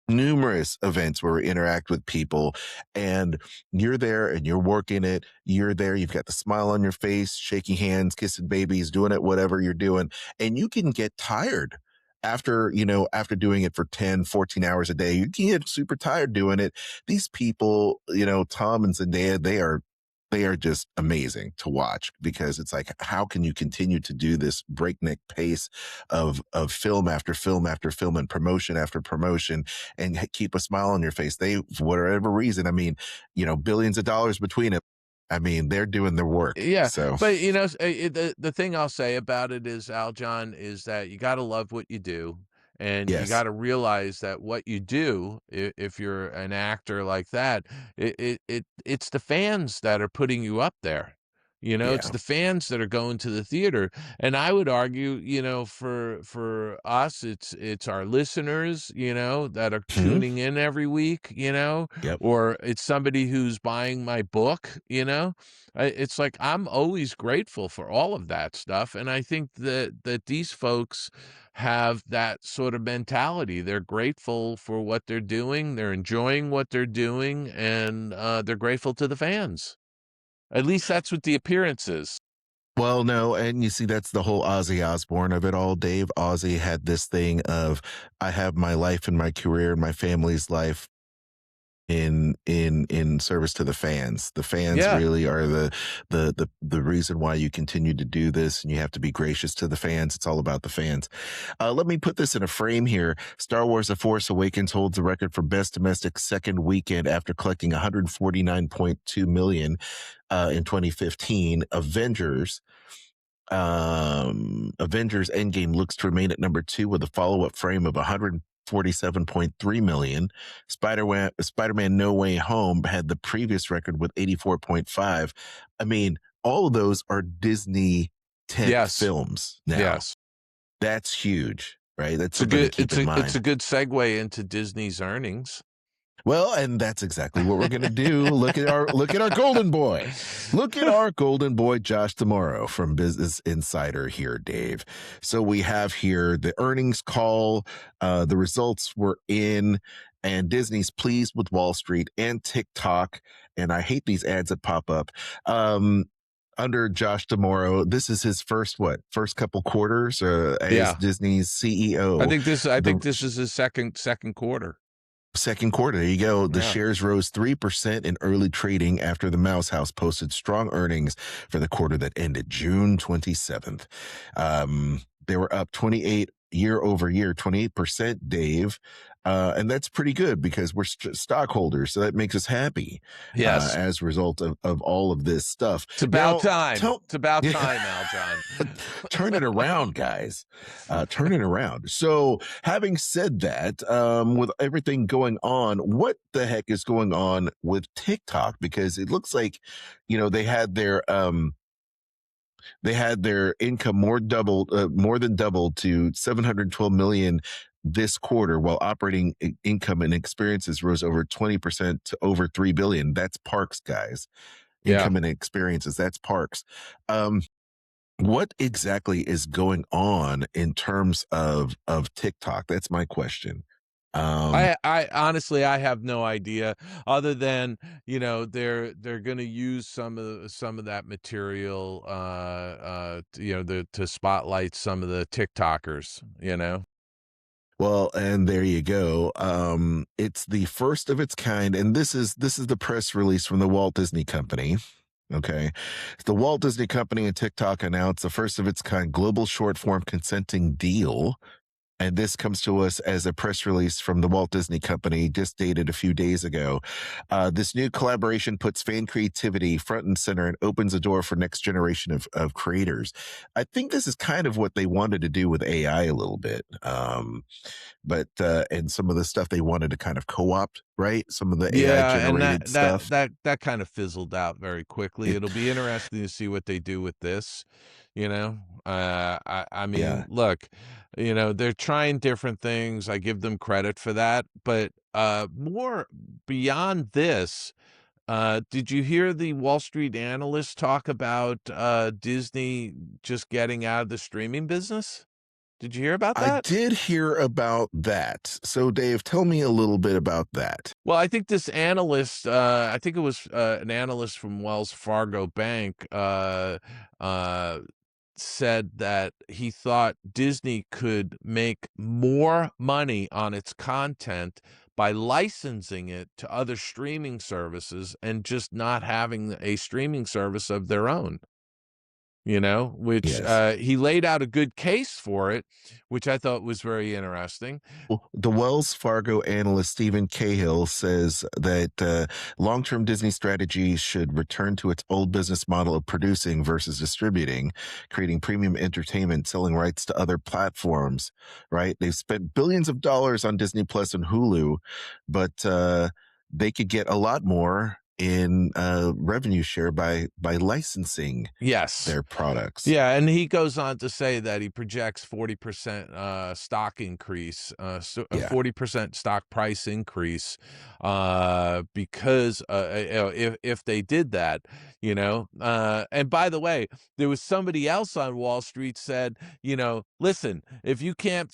numerous events where we interact with people, and you're there and you're working it. You're there. You've got the smile on your face, shaking hands, kissing babies, doing it, whatever you're doing. And you can get tired after doing it for 10, 14 hours a day. You can get super tired doing it. These people, Tom and Zendaya, they are just amazing to watch, because it's like, how can you continue to do this breakneck pace of film after film after film and promotion after promotion and keep a smile on your face? They, for whatever reason, I mean, billions of dollars between them. I mean, they're doing their work. Yeah. So, but the thing I'll say about it is, Aljon, is that you got to love what you do. And you got to realize that what you do, if you're an actor like that, it's the fans that are putting you up there. It's the fans that are going to the theater. And I would argue, for us, it's our listeners, that are tuning in every week, or it's somebody who's buying my book, It's like, I'm always grateful for all of that stuff. And I think that these folks have that sort of mentality. They're grateful for what they're doing. They're enjoying what they're doing, and they're grateful to the fans. At least that's what the appearance is. Well, no, and you see, that's the whole Ozzy Osbourne of it all, Dave. Ozzy had this thing of, I have my life and my career and my family's life in service to the fans. The fans really are the reason why you continue to do this, and you have to be gracious to the fans. It's all about the fans. Let me put this in a frame here. Star Wars: The Force Awakens holds the record for best domestic second weekend after collecting 149.2 million in 2015. Avengers Endgame looks to remain at number 2 with a follow-up frame of 147.3 million. Spider-Man No Way Home had the previous record with 84.5. I mean, all of those are Disney tent films now. Yes. That's huge, right? That's something to keep in mind. It's a good segue into Disney's earnings. Well, and that's exactly what we're going to do. Look at our golden boy. Look at our golden boy, Josh Tomorrow from Business Insider here, Dave. So we have here the earnings call. The results were in, and Disney's pleased with Wall Street and TikTok. And I hate these ads that pop up. Under Josh Tomorrow, this is his first couple quarters as Disney's CEO. I think this is his second quarter. Second quarter, there you go. The shares rose 3% in early trading after the Mouse House posted strong earnings for the quarter that ended June 27th. They were up 28 year over year, 28%, Dave. And that's pretty good because we're stockholders, so that makes us happy. Yes. As a result of all of this stuff. It's about time. It's about time, Aljon. Turn it around, guys. Turn it around. So having said that, with everything going on, what the heck is going on with TikTok? Because it looks like, they had their income more than doubled to 712 million this quarter, while operating income and experiences rose over 20% to over 3 billion. That's parks, guys. Income and experiences, that's parks. What exactly is going on in terms of TikTok? That's my question. I honestly, I have no idea, other than they're going to use some of that material to spotlight some of the TikTokers. Well, and there you go. It's the first of its kind, and this is the press release from the Walt Disney Company. Okay. The Walt Disney Company and TikTok announced the first of its kind global short form consenting deal. And this comes to us as a press release from the Walt Disney Company, just dated a few days ago. This new collaboration puts fan creativity front and center and opens the door for next generation of creators. I think this is kind of what they wanted to do with AI a little bit. But and some of the stuff they wanted to kind of co-opt, right? Some of the AI generated stuff. That kind of fizzled out very quickly. It'll be interesting to see what they do with this. I mean, look, they're trying different things. I give them credit for that. But more beyond this, did you hear the Wall Street analysts talk about Disney just getting out of the streaming business? Did you hear about that? I did hear about that. So, Dave, tell me a little bit about that. Well, I think this analyst, I think it was an analyst from Wells Fargo Bank, said that he thought Disney could make more money on its content by licensing it to other streaming services and just not having a streaming service of their own. Which he laid out a good case for it, which I thought was very interesting. The Wells Fargo analyst Stephen Cahill says that long-term Disney strategy should return to its old business model of producing versus distributing, creating premium entertainment, selling rights to other platforms, right? They've spent billions of dollars on Disney Plus and Hulu, but they could get a lot more in revenue share by licensing their products. Yeah, and he goes on to say that he projects 40% stock increase, 40% stock price increase, because if they did that, and by the way, there was somebody else on Wall Street said, listen, if you can't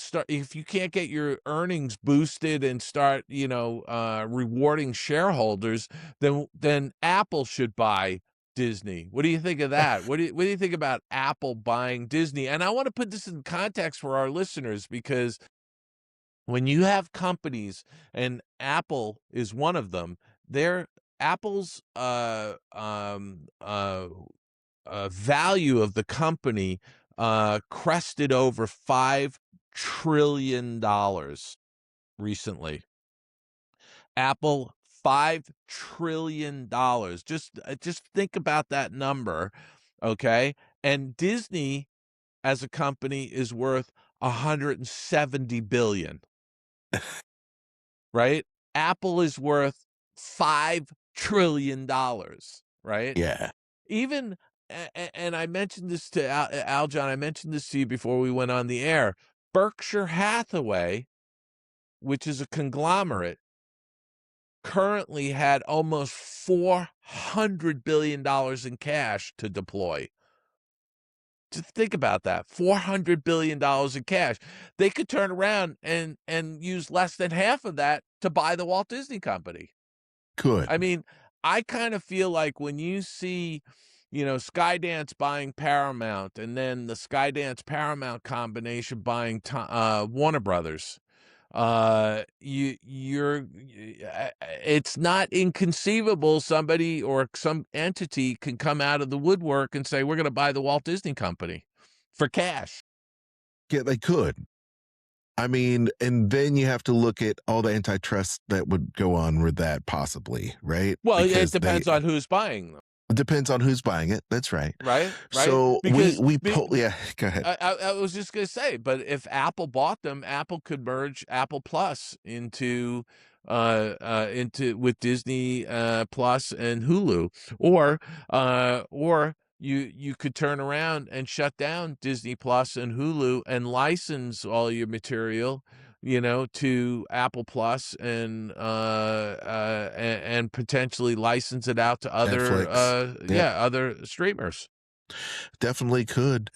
get your earnings boosted and start, rewarding shareholders, then Apple should buy Disney. What do you think of that? What do you think about Apple buying Disney? And I want to put this in context for our listeners, because when you have companies, and Apple is one of them, Apple's value of the company crested over $5 trillion recently. Apple, $5 trillion. Just think about that number, okay? And Disney as a company is worth $170 billion. Right? Apple is worth $5 trillion, right? Yeah. Even, and I mentioned this to Aljon, I mentioned this to you before we went on the air. Berkshire Hathaway, which is a conglomerate, currently had almost $400 billion in cash to deploy. Just think about that. $400 billion in cash. They could turn around and use less than half of that to buy the Walt Disney Company. Good. I mean, I kind of feel like when you see, Skydance buying Paramount, and then the Skydance Paramount combination buying Warner Brothers, it's not inconceivable somebody or some entity can come out of the woodwork and say, we're going to buy the Walt Disney Company for cash. Yeah, they could. I mean, and then you have to look at all the antitrust that would go on with that, possibly, right? Well, it depends on who's buying them. It depends on who's buying it. That's right. Right. So yeah, go ahead. I was just going to say, but if Apple bought them, Apple could merge Apple Plus into with Disney Plus and Hulu, or you could turn around and shut down Disney Plus and Hulu and license all your material, to Apple Plus and potentially license it out to other other streamers. Definitely could.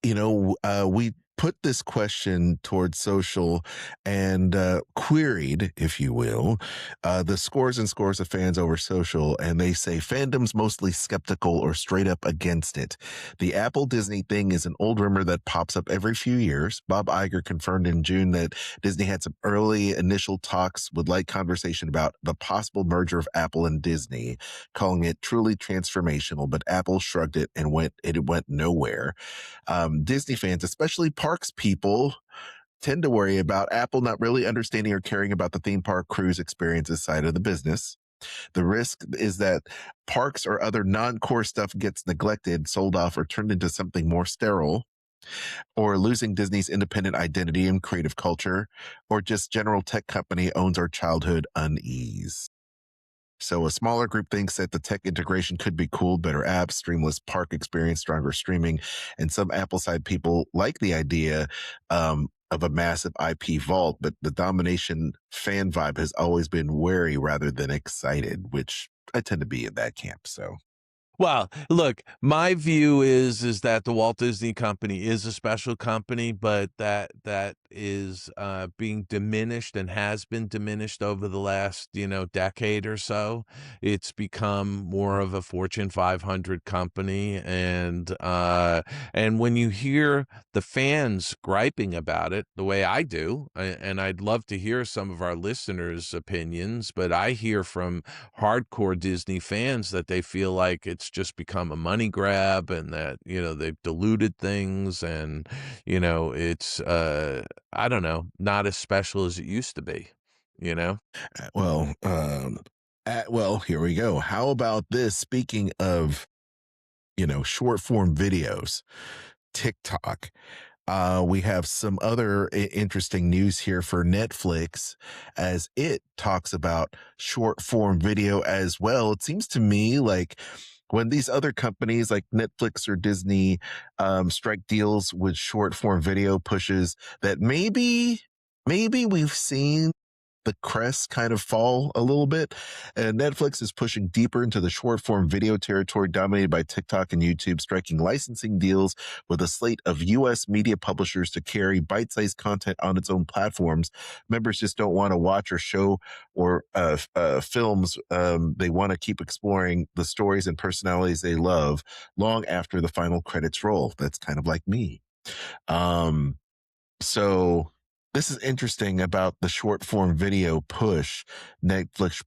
We put this question towards social and queried, if you will, the scores and scores of fans over social, and they say fandom's mostly skeptical or straight up against it. The Apple Disney thing is an old rumor that pops up every few years. Bob Iger confirmed in June that Disney had some early initial talks with light conversation about the possible merger of Apple and Disney, calling it truly transformational, but Apple shrugged it and it went nowhere. Disney fans, especially parks people, tend to worry about Apple not really understanding or caring about the theme park cruise experiences side of the business. The risk is that parks or other non-core stuff gets neglected, sold off, or turned into something more sterile, or losing Disney's independent identity and creative culture, or just general tech company owns our childhood unease. So a smaller group thinks that the tech integration could be cool, better apps, streamless park experience, stronger streaming, and some Apple side people like the idea of a massive IP vault, but the domination fan vibe has always been wary rather than excited, which I tend to be in that camp. So. Well, look, my view is that the Walt Disney Company is a special company, but that is being diminished and has been diminished over the last, decade or so. It's become more of a Fortune 500 company, and when you hear the fans griping about it the way I do, and I'd love to hear some of our listeners' opinions, but I hear from hardcore Disney fans that they feel like it's just become a money grab, and that they've diluted things, and it's I don't know, not as special as it used to be. Well, here we go. How about this? Speaking of short form videos, TikTok. We have some other interesting news here for Netflix as it talks about short form video as well. It seems to me like when these other companies like Netflix or Disney strike deals with short form video pushes, that maybe we've seen the crests kind of fall a little bit. And Netflix is pushing deeper into the short form video territory dominated by TikTok and YouTube, striking licensing deals with a slate of U.S. media publishers to carry bite-sized content on its own platforms. Members just don't want to watch or show or films. They want to keep exploring the stories and personalities they love long after the final credits roll. That's kind of like me. So this is interesting about the short form video push. Netflix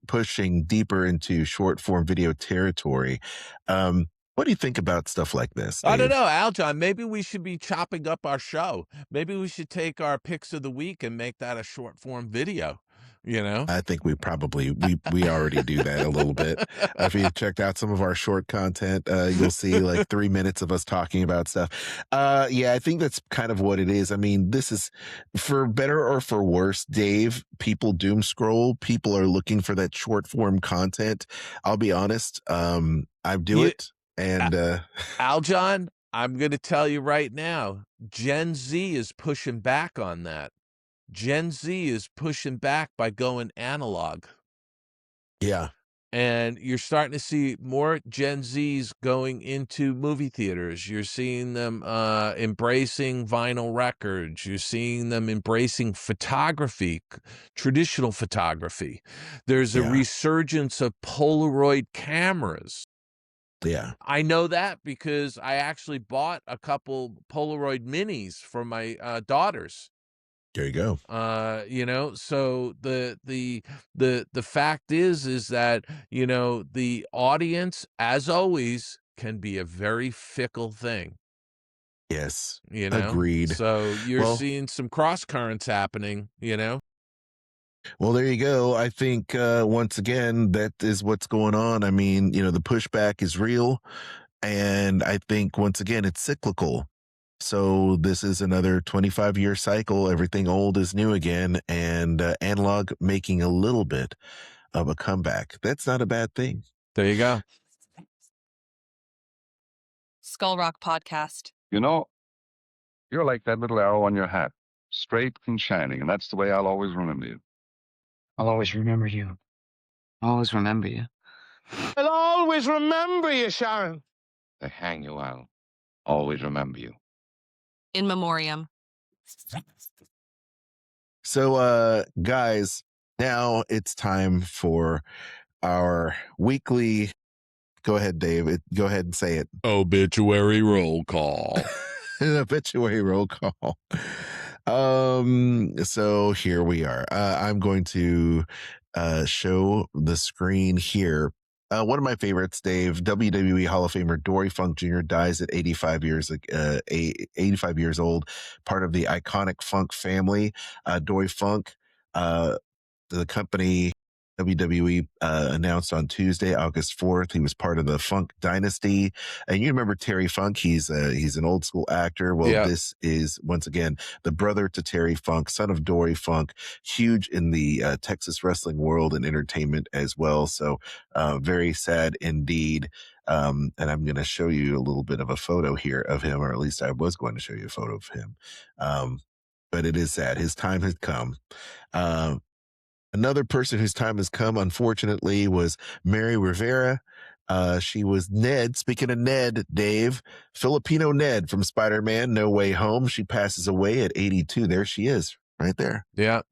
pushing deeper into short form video territory. What do you think about stuff like this, Dave? I don't know, Aljon. Maybe we should be chopping up our show. Maybe we should take our picks of the week and make that a short form video. You know, I think we already do that a little bit. If you checked out some of our short content, you'll see like 3 minutes of us talking about stuff. Yeah, I think that's kind of what it is. I mean, this is for better or for worse, Dave. People doom scroll. People are looking for that short form content. I'll be honest. I do it. And Aljon, I'm going to tell you right now, Gen Z is pushing back on that. Gen Z is pushing back by going analog. Yeah. And you're starting to see more Gen Zs going into movie theaters. You're seeing them embracing vinyl records. You're seeing them embracing photography, traditional photography. There's a resurgence of Polaroid cameras. Yeah. I know that because I actually bought a couple Polaroid minis for my daughters. There you go. You know, so the fact is that, you know, the audience, as always, can be a very fickle thing. Yes. You know, agreed. So you're seeing some cross currents happening, you know. Well, there you go. I think once again, that is what's going on. I mean, you know, the pushback is real. And I think once again, it's cyclical. So this is another 25-year cycle. Everything old is new again, and analog making a little bit of a comeback. That's not a bad thing. There you go. Skull Rock Podcast. You know, you're like that little arrow on your hat, straight and shining, and that's the way I'll always remember you. I'll always remember you. I'll always remember you. I'll always remember you, Sharon. They hang you, I'll always remember you. In memoriam. So, guys, now it's time for our weekly. Go ahead, Dave. Go ahead and say it. Obituary roll call. An obituary roll call. So here we are. I'm going to show the screen here. One of my favorites, Dave, WWE Hall of Famer Dory Funk Jr. dies at 85 years old, part of the iconic Funk family. Dory Funk, the company WWE announced on Tuesday, August 4th. He was part of the Funk dynasty. And you remember Terry Funk. He's an old school actor. Well, This is, once again, the brother to Terry Funk, son of Dory Funk, huge in the Texas wrestling world and entertainment as well. So very sad indeed. And I'm going to show you a little bit of a photo here of him, or at least I was going to show you a photo of him. But it is sad. His time has come. Another person whose time has come, unfortunately, was Mary Rivera. She was Ned. Speaking of Ned, Dave, Filipino Ned from Spider-Man No Way Home. She passes away at 82. There she is, right there. Yeah.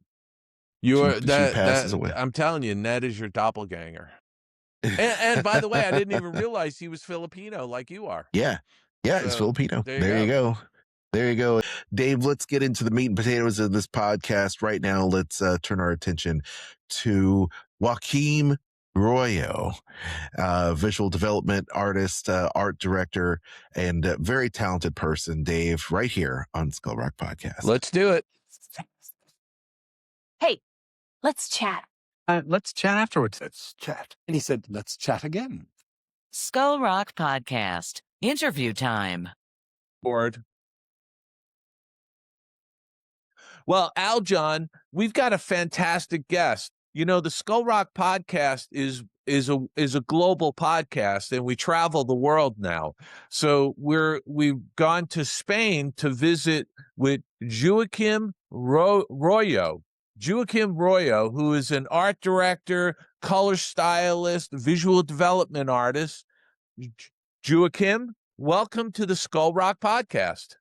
She passes away. I'm telling you, Ned is your doppelganger. and by the way, I didn't even realize he was Filipino like you are. Yeah. Yeah, so, he's Filipino. There you go. There you go. Dave, let's get into the meat and potatoes of this podcast right now. Let's turn our attention to Joaquim Royo, visual development artist, art director, and very talented person, Dave, right here on Skull Rock Podcast. Let's do it. Hey, let's chat. Let's chat afterwards. Let's chat. And he said, let's chat again. Skull Rock Podcast. Interview time. Board. Well, Aljon, we've got a fantastic guest. You know, the Skull Rock Podcast is a global podcast, and we travel the world now. So we've gone to Spain to visit with Joaquim Royo. Joaquim Royo, who is an art director, color stylist, visual development artist. Joaquim, welcome to the Skull Rock Podcast.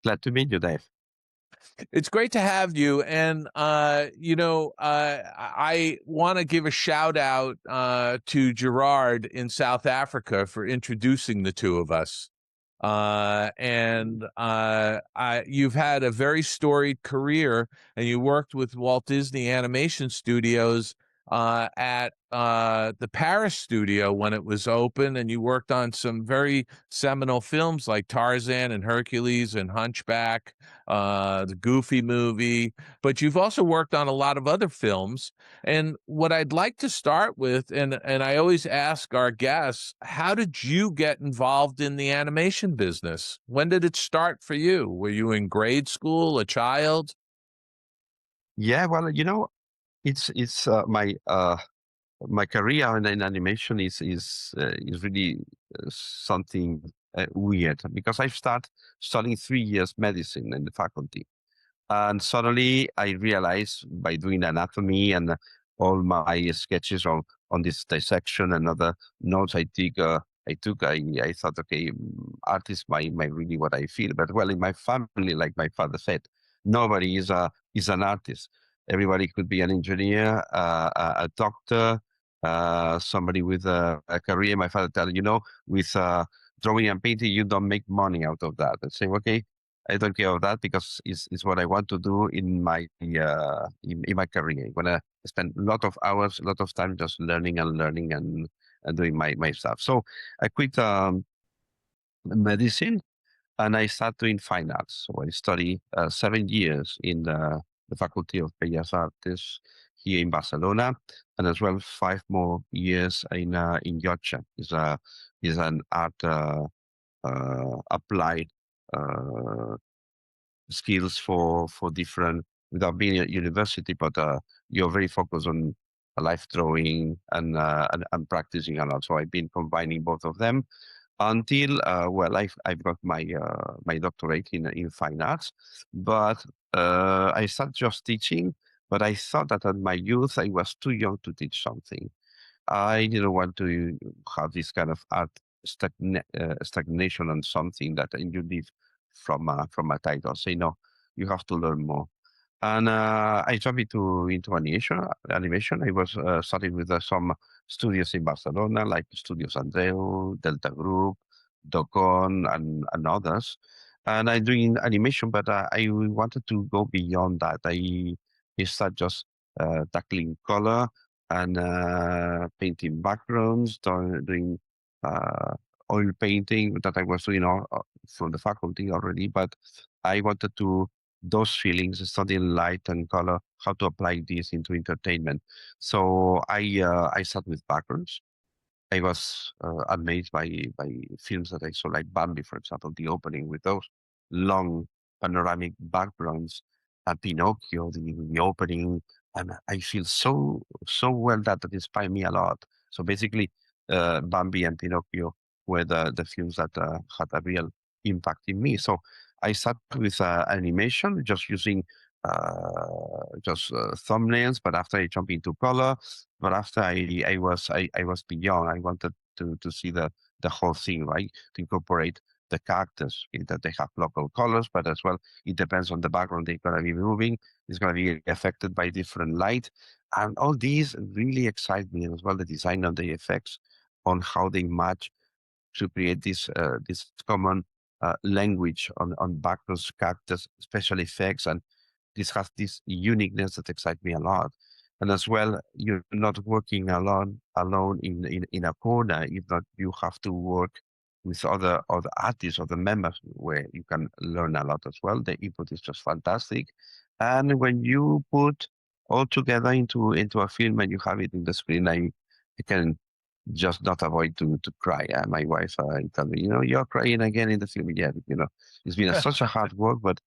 Glad to meet you, Dave. It's great to have you. And, I want to give a shout out to Gerard in South Africa for introducing the two of us. You've had a very storied career, and you worked with Walt Disney Animation Studios at the Paris studio when it was open, and you worked on some very seminal films like Tarzan and Hercules and Hunchback, the Goofy movie, but you've also worked on a lot of other films. And what I'd like to start with, and I always ask our guests, how did you get involved in the animation business? When did it start for you? Were you in grade school, a child? Yeah, well, it's my career in animation is really something weird, because I started studying 3 years medicine in the faculty, and suddenly I realized by doing anatomy and all my sketches on this dissection and other notes I took, I thought, okay, art is my really what I feel. But well, in my family, like my father said, nobody is an artist. Everybody could be an engineer, a doctor, somebody with a career. My father told, with drawing and painting, you don't make money out of that. I say, okay, I don't care of that, because it's what I want to do in my in my career. I'm gonna spend a lot of hours, a lot of time just learning and doing my stuff. So I quit medicine, and I started doing fine arts. So I studied 7 years in the Faculty of Bellas Artes here in Barcelona, and as well 5 more years in Llotja. Is an art applied skills for different, without being at university, but you're very focused on life drawing and practicing a lot. So I've been combining both of them until I've got my my doctorate in fine arts. But I started just teaching, but I thought that at my youth I was too young to teach something. I didn't want to have this kind of art stagnation on something that you live from a title. Say, no, you have to learn more. And I jumped into animation. I was starting with some studios in Barcelona, like Studios Andreu, Delta Group, Docon, and others. And I'm doing animation, but I wanted to go beyond that. I started just tackling color and painting backgrounds, doing oil painting that I was doing from the faculty already. But I wanted to those feelings, studying light and color, how to apply this into entertainment. So I started with backgrounds. I was amazed by films that I saw, like Bambi, for example, the opening with those long panoramic backgrounds, and Pinocchio, the opening, and I feel so well that inspired me a lot. So basically, Bambi and Pinocchio were the films that had a real impact in me. So I started with animation, just using thumbnails. But after I jumped into color, but after I was beyond. I wanted to see the whole thing, right? To incorporate the characters, that they have local colors, but as well, it depends on the background they're going to be moving. It's going to be affected by different light. And all these really excite me, as well, the design of the effects, on how they match to create this common language on backgrounds, characters, special effects, and this has this uniqueness that excites me a lot. And as well, you're not working alone in a corner. If not, you have to work with other artists, other members, where you can learn a lot as well. The input is just fantastic. And when you put all together into a film and you have it in the screen, I can just not avoid to cry. My wife told me, you're crying again in the film. Yeah, it's been such a hard work, but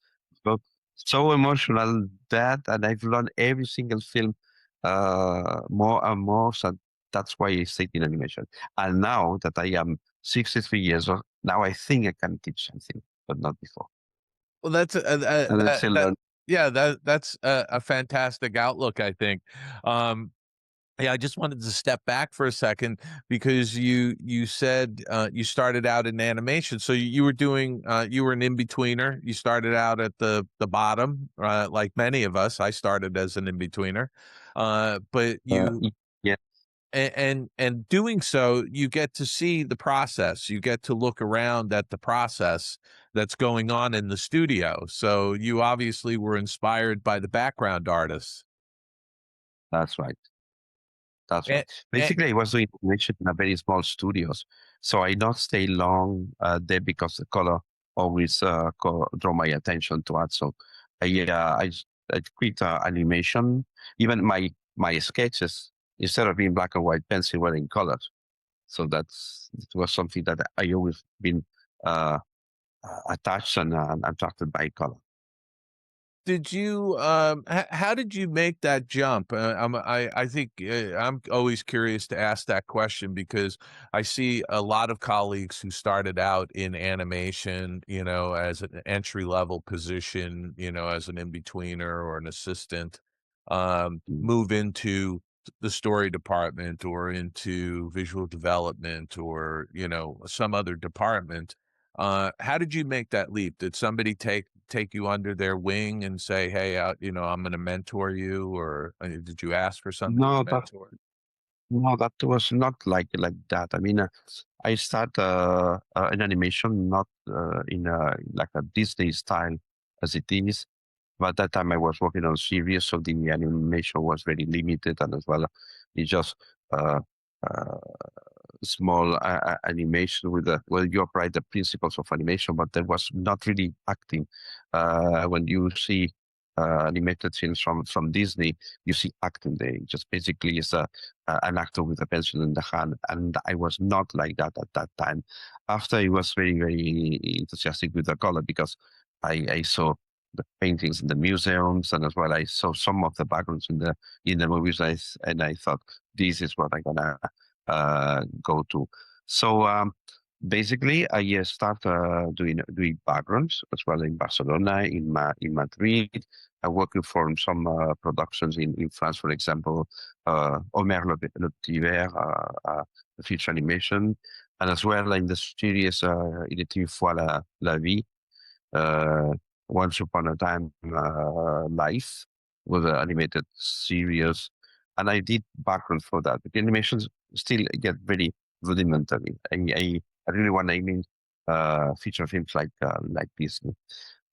so emotional that, and I've learned every single film more and more. So that's why I stayed in animation. And now that I am 63 years old, now I think I can teach something, but not before. Well, that's Yeah, that's a fantastic outlook, I think. Yeah, I just wanted to step back for a second because you said you started out in animation, so you were doing you were an in-betweener. You started out at the bottom, like many of us. I started as an in-betweener, but you Yeah. and doing so, you get to see the process. You get to look around at the process that's going on in the studio. So you obviously were inspired by the background artists. That's right. That's And, right. Basically, I was doing animation in a very small studios, so I not stay long there because the color always draw my attention to it. So I quit animation. Even my sketches, instead of being black and white pencil, were in colors. So it was something that I always been uh, attached and attracted by color. did you how did you make that jump? I think I'm always curious to ask that question because I see a lot of colleagues who started out in animation, as an entry level position, as an in-betweener or an assistant, move into the story department or into visual development or, some other department. How did you make that leap? Did somebody take you under their wing and say, "Hey, I'm going to mentor you," or did you ask for somebody to No, mentor? no, that was not like that. I mean, I start an animation not in like a Disney style as it is. But at that time, I was working on series, so the animation was very limited, and as well, it's just uh, uh, small animation with you apply the principles of animation, but there was not really acting. When you see animated films from Disney, you see acting. They just basically is an actor with a pencil in the hand, and I was not like that at that time. After I was very very enthusiastic with the color because I saw the paintings in the museums, and as well I saw some of the backgrounds in the movies. And I thought this is what I'm gonna go to. So basically, I start doing backgrounns as well in Barcelona, in Madrid. I working for some productions in France, for example, Omer Le Petit feature animation, and as well in the series Il était une fois la vie, uh, Once Upon a Time Life was an animated series, and I did background for that. But the animations still get very rudimentary. I really want to aim feature films like this.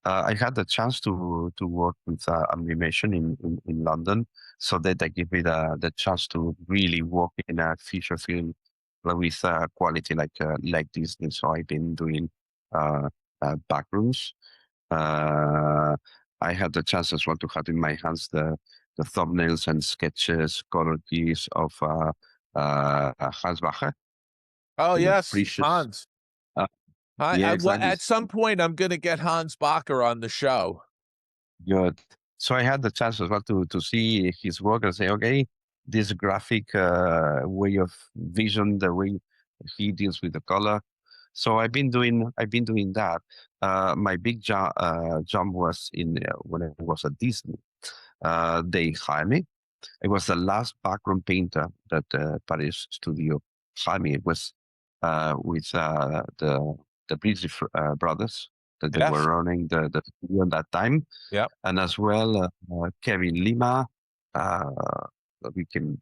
I had the chance to work with animation in London, so that they give me the chance to really work in a feature film with quality like Disney. So I've been doing backgrounds. I had the chance as well to have in my hands the thumbnails and sketches, color keys of Hans Bacher. Oh yes, Precious. Hans. Yeah, exactly. At some point, I'm going to get Hans Bacher on the show. Good. So I had the chance as well to see his work and say, okay, this graphic way of vision, the way he deals with the color. So I've been doing that. My big jump was when I was at Disney. They hired me. I was the last background painter that Paris studio hired me. It was with the British brothers that they were running the studio at that time. Yeah, and as well Kevin Lima became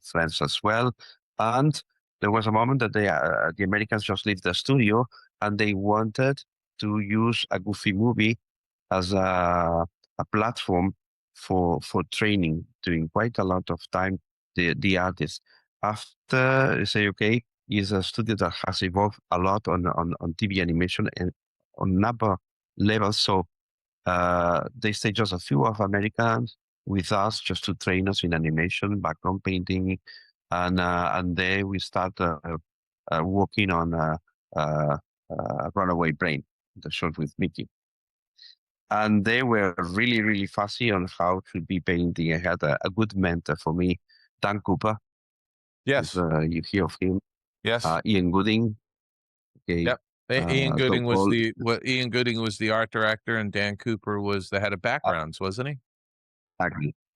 friends as well. And there was a moment that the Americans just left the studio and they wanted to use a Goofy movie as a platform for training, doing quite a lot of time the artists. After they say, okay, is a studio that has evolved a lot on TV animation and on number levels. So they stay just a few of Americans with us just to train us in animation, background painting, and then we start working on Runaway Brain, the short with Mickey. And they were really, really fussy on how to be painting. I had a good mentor for me, Dan Cooper. Yes. You hear of him. Yes. Ian Gooding. Okay. Yep. Ian Gooding was so-called Ian Gooding was the art director, and Dan Cooper was the head of backgrounds, wasn't he?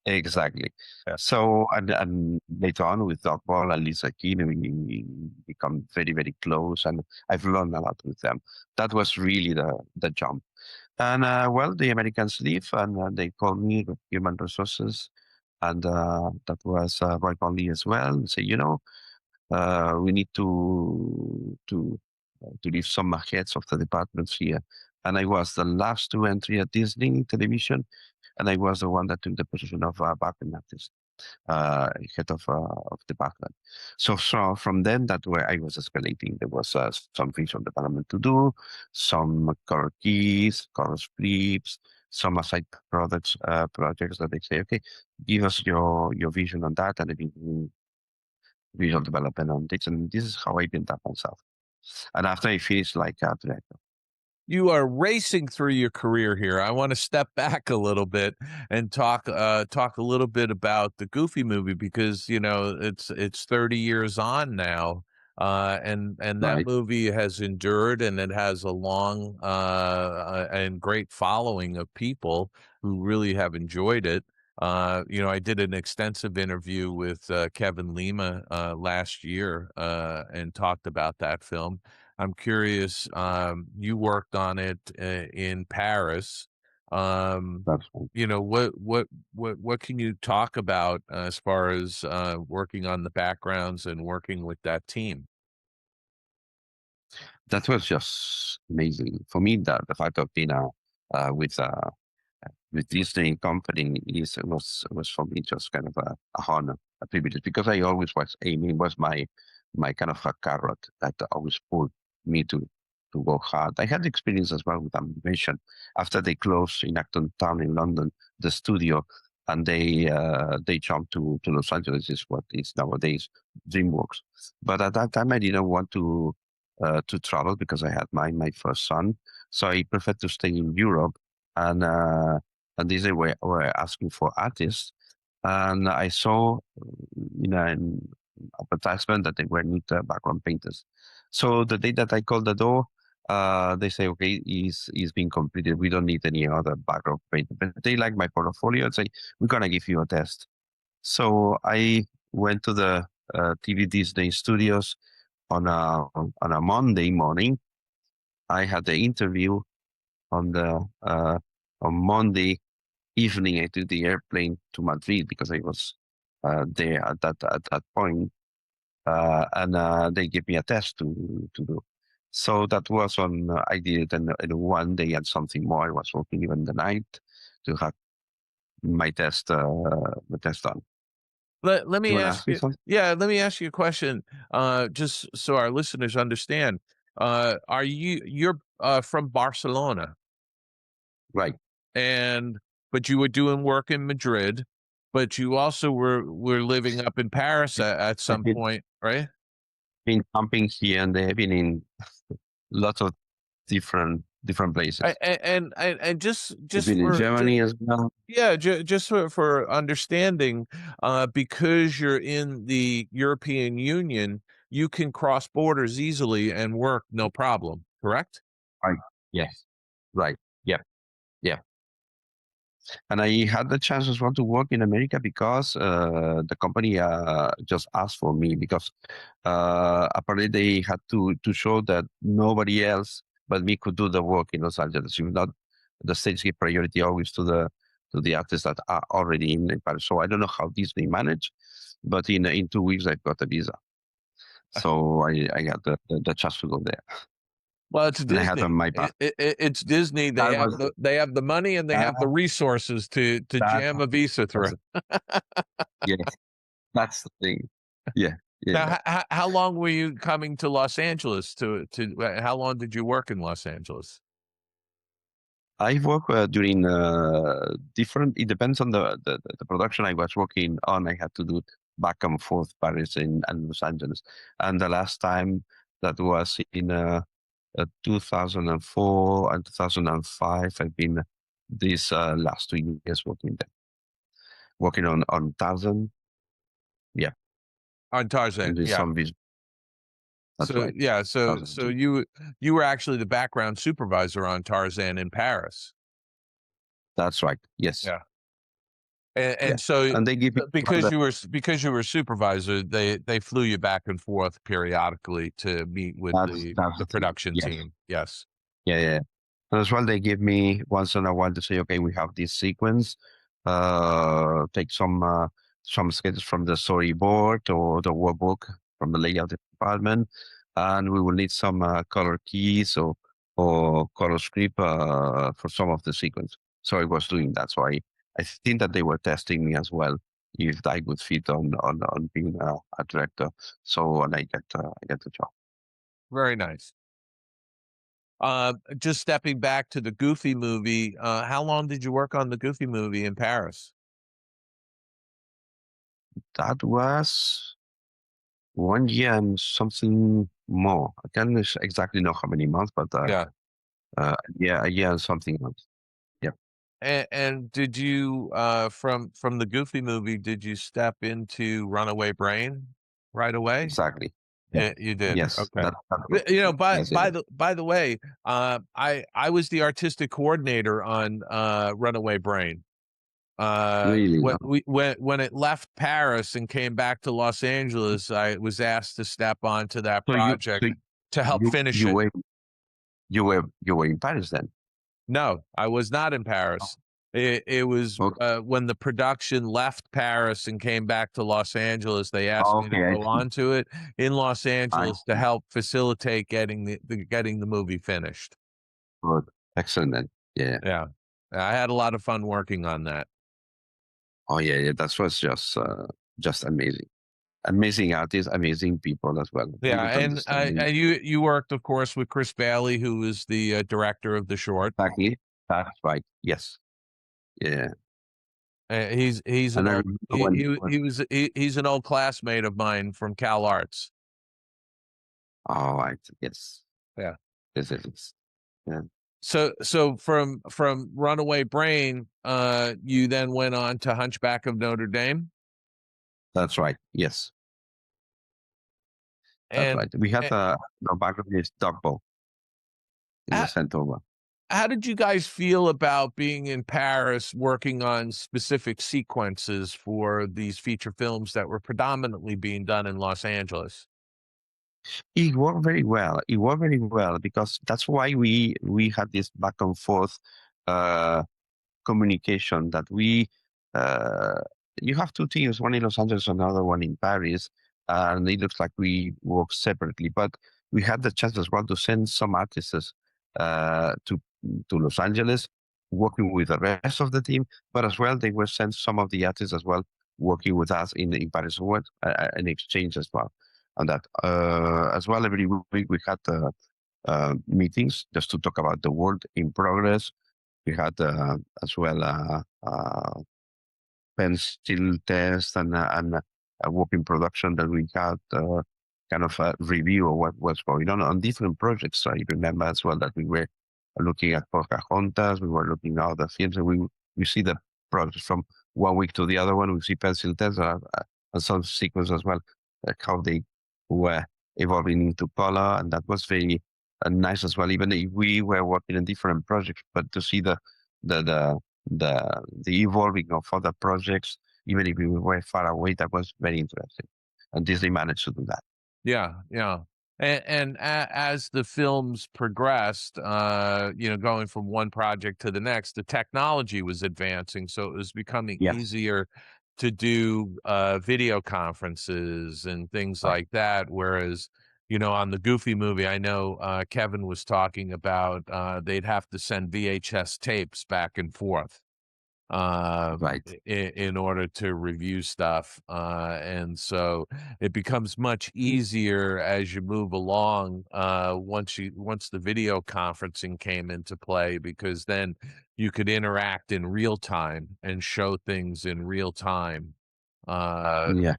Exactly. So, and later on with Doc Ball and Lisa Keane, we become very, very close, and I've learned a lot with them. That was really the jump. And well, the Americans leave, and they called me with human resources, and that was Roy Conley as well. And say, we need to leave some heads of the departments here. And I was the last to entry at Disney television, and I was the one that took the position of background artist, head of department. So from then, that where I was escalating. There was some visual development to do, some color keys, color flips, some aside projects that they say, okay, give us your vision on that, and then visual development on this, and this is how I built up myself. And after I finished like director. You are racing through your career here. I want to step back a little bit and talk a little bit about the Goofy movie, because it's 30 years on now, and that movie has endured, and it has a long and great following of people who really have enjoyed it. I did an extensive interview with Kevin Lima last year and talked about that film. I'm curious, you worked on it in Paris. What can you talk about as far as working on the backgrounds and working with that team? That was just amazing for me. The fact of being with Disney company was for me just kind of a honor, a privilege, because I always was aiming, was my kind of a carrot that always pulled me to work hard. I had experience as well with animation. After they closed in Acton Town in London, the studio, and they jumped to Los Angeles, is what is nowadays DreamWorks. But at that time, I didn't want to travel because I had my first son, so I preferred to stay in Europe. And these were asking for artists, and I saw an advertisement that they were need background painters. So the day that I called the door, they say, okay, he's been completed. We don't need any other background painter. But they like my portfolio and say, we're gonna give you a test. So I went to the TV Disney Studios on a Monday morning. I had the interview on Monday evening. I took the airplane to Madrid because I was there at that point. And they gave me a test to do. So that was I did it in one day and something more. I was working even the night to have my test done. Let me ask you. Yeah, let me ask you a question, just so our listeners understand. You're from Barcelona, right? But you were doing work in Madrid, but you also were living up in Paris at some point, right? Been camping here and there, been in lots of different places. And just been in Germany as well. Yeah, just for understanding, because you're in the European Union, you can cross borders easily and work no problem, correct? Right. Yes. Right. Yeah. Yeah. And I had the chance as well to work in America because the company just asked for me, because apparently they had to show that nobody else but me could do the work in Los Angeles. If not, the states give priority always to the artists that are already in Paris. So I don't know how Disney managed, but in 2 weeks I've got a visa. So I got the chance to go there. Well, it's Disney. It's Disney. They have the money and they have the resources to jam a visa through. Yes, that's the thing. Yeah. Now, how long were you coming to Los Angeles? How long did you work in Los Angeles? I work during different. It depends on the production I was working on. I had to do back and forth Paris and Los Angeles, and the last time that was in 2004 and 2005. I've been these last 2 years working on Tarzan. Yeah. On Tarzan, yeah. That's So right. yeah, so 2002. you were actually the background supervisor on Tarzan in Paris. That's right. Yes. Yeah. And Yeah. so And they give me because you were supervisor, they flew you back and forth periodically to meet with the production yes. team. Yes. Yeah. And as well, they give me once in a while to say, okay, we have this sequence. Take some sketches from the storyboard or the workbook from the layout department, and we will need some color keys or color script for some of the sequence. So I was doing that. So I think that they were testing me as well if I would fit on being a director. So and I get the job. Very nice. Just stepping back to the Goofy movie, how long did you work on the Goofy movie in Paris? That was 1 year and something more. I can't exactly know how many months, but a year and something months. Yeah. And did you from the Goofy movie, did you step into Runaway Brain right away? Exactly. Yeah, you did. Yes. Okay. You know, by yes, by the way, I was the artistic coordinator on Runaway Brain. Really? When it left Paris and came back to Los Angeles, I was asked to step onto that project to help finish it. You were in Paris then? No, I was not in Paris. It was when the production left Paris and came back to Los Angeles. They asked me to go onto it in Los Angeles to help facilitate getting the movie finished. Good. Excellent then. Yeah. Yeah. I had a lot of fun working on that. Oh yeah. That was just amazing. Amazing artists, amazing people as well. Yeah, and you worked, of course, with Chris Bailey, who was the director of the short. Exactly. That's right. Yes. Yeah. He's an old, he's an old classmate of mine from Cal Arts. Oh, right. Yes. Yeah. Yes. Yeah. So from Runaway Brain, you then went on to Hunchback of Notre Dame. That's right. Yes. That's right. We had the background is Dogbo in the center one. How did you guys feel about being in Paris working on specific sequences for these feature films that were predominantly being done in Los Angeles? It worked very well. It worked very well because that's why we had this back and forth communication that you have two teams, one in Los Angeles, another one in Paris, and it looks like we work separately. But we had the chance as well to send some artists to Los Angeles, working with the rest of the team, but as well they were sent some of the artists as well working with us in Paris World, an exchange as well on that. As well, every week we had meetings just to talk about the work in progress. We had as well pencil test and a work in production that we had kind of a review of what was going on different projects. I remember as well that we were looking at Pocahontas, we were looking at other films, and we see the projects from one week to the other one. We see pencil tests and some sequence as well, like how they were evolving into color, and that was very nice as well. Even if we were working on different projects, but to see the evolving of other projects, even if we were far away, that was very interesting. And Disney managed to do that. Yeah. And as the films progressed, going from one project to the next, the technology was advancing, so it was becoming easier to do video conferences and things like that. Whereas, on the Goofy movie, I know Kevin was talking about they'd have to send VHS tapes back and forth in order to review stuff. And so it becomes much easier as you move along once the video conferencing came into play, because then you could interact in real time and show things in real time. Every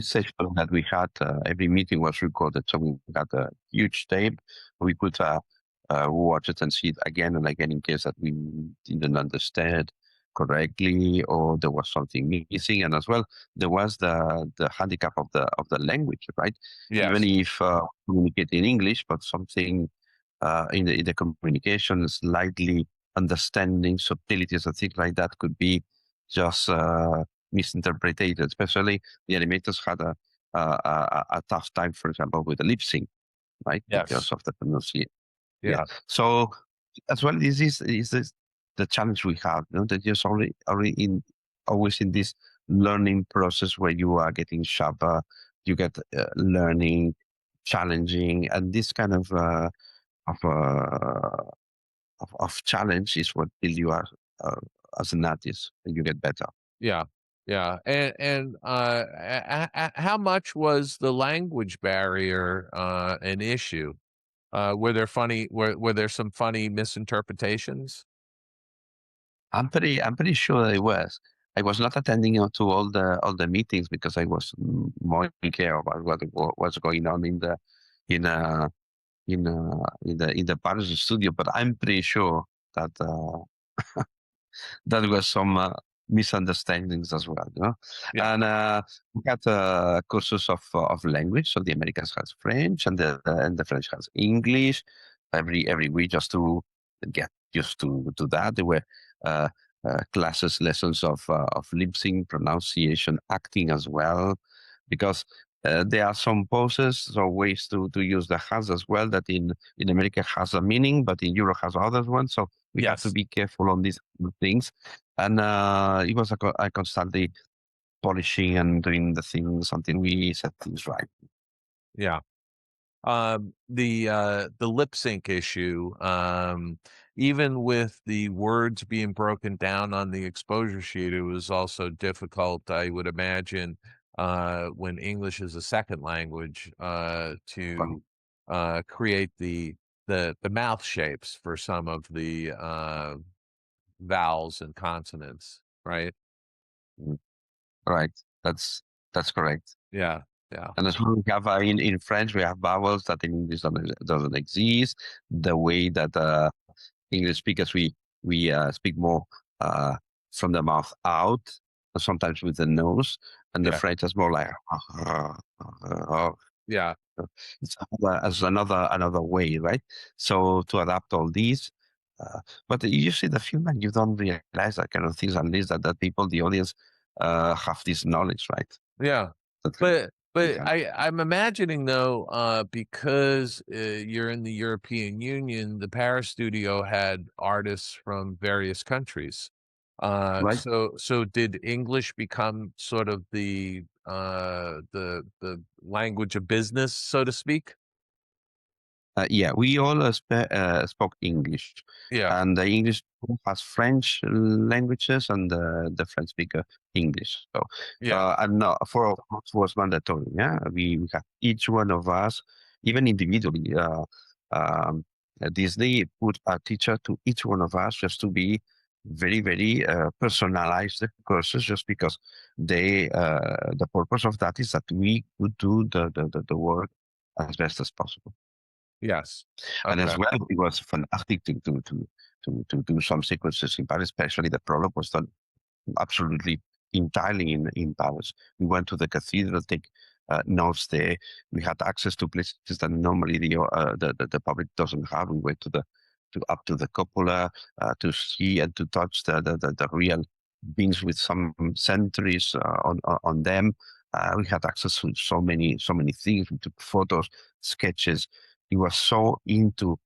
session that we had, every meeting was recorded, so we got a huge tape. We could watch it and see it again and again in case that we didn't understand correctly, or there was something missing, and as well there was the handicap of the language, right? Even Yes. if communicate in English, but something in the communication, slightly understanding subtleties and things like that could be just misinterpreted. Especially the animators had a tough time, for example, with the lip sync, right? Yes. Because of the pronunciation. Yeah. So as well, this is the challenge we have. That you're always in this learning process where you are getting sharper, you get learning, challenging, and this kind of challenge is what builds you as an artist, and you get better. Yeah. Yeah. And how much was the language barrier an issue? Were there some funny misinterpretations? I'm pretty sure it was. I was not attending to all the meetings because I was more in care about what's going on in the in the Paris studio. But I'm pretty sure that that was some misunderstandings as well. Yeah. And we had courses of language. So the Americans has French, and the French has English every week, just to get used to that. There were lessons of lip sync, pronunciation, acting as well, because there are some poses or ways to use the has as well that in America has a meaning, but in Europe has others ones. So we have to be careful on these things. And it was a constantly polishing and doing the things until we set things right. Yeah. The lip sync issue, even with the words being broken down on the exposure sheet, it was also difficult, I would imagine, when English is a second language, to create the mouth shapes for some of the vowels and consonants, right? Right. That's correct. Yeah. Yeah. And as well, we have in French, we have vowels that in English doesn't exist. The way that English speakers we speak more from the mouth out, sometimes with the nose, and the French is more like yeah. It's as another way, right? So to adapt all these. But you see the film and you don't realize that kind of things, unless that people, the audience, have this knowledge, right? Yeah. But I'm imagining though, because you're in the European Union, the Paris studio had artists from various countries. Right. So did English become sort of the language of business, so to speak? Yeah, we all spoke English. Yeah. And the English has French languages, and the French speaker English. So, and for us was mandatory. Yeah, we have each one of us, even individually. Disney put a teacher to each one of us just to be very, very personalized courses, just because the purpose of that is that we could do the work as best as possible. Yes. And as well, it was fantastic to do some sequences in Paris, especially the prologue was done absolutely entirely in Paris. We went to the cathedral, take notes there. We had access to places that normally the public doesn't have. We went up to the cupola to see and to touch the real beings with some centuries on them. We had access to so many things. We took photos, sketches. He was so into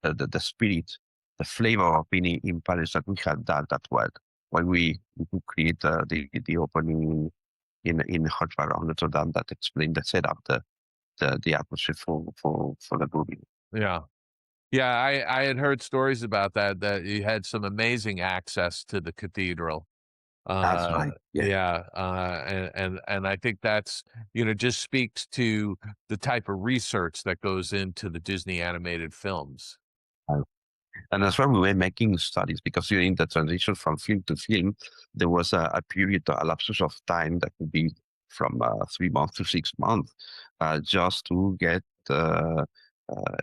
the spirit, the flavor of being in Paris that we had that word when we could create the opening in Hunchback of Notre Dame that explained the setup, the atmosphere for the movie. Yeah. Yeah, I had heard stories about that you had some amazing access to the cathedral. That's right. Yeah. And I think that's, just speaks to the type of research that goes into the Disney animated films. And as well, we were making studies because during the transition from film to film, there was a period, a lapse of time that could be from 3 months to 6 months, just to get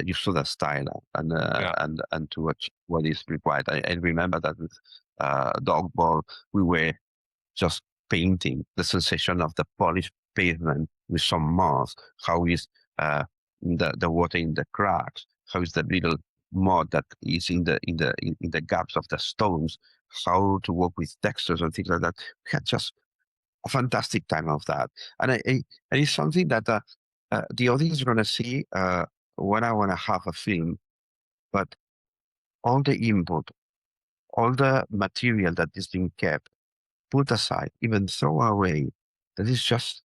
used to the style and to achieve what is required. I remember that dog ball, we were just painting the sensation of the polished pavement with some moss. How is the water in the cracks? How is the little mud that is in the gaps of the stones? How to work with textures and things like that. We had just a fantastic time of that, and it's something that the audience is going to see 1 hour and a half of film, but all the input, all the material that is being kept, put aside, even throw away, that is just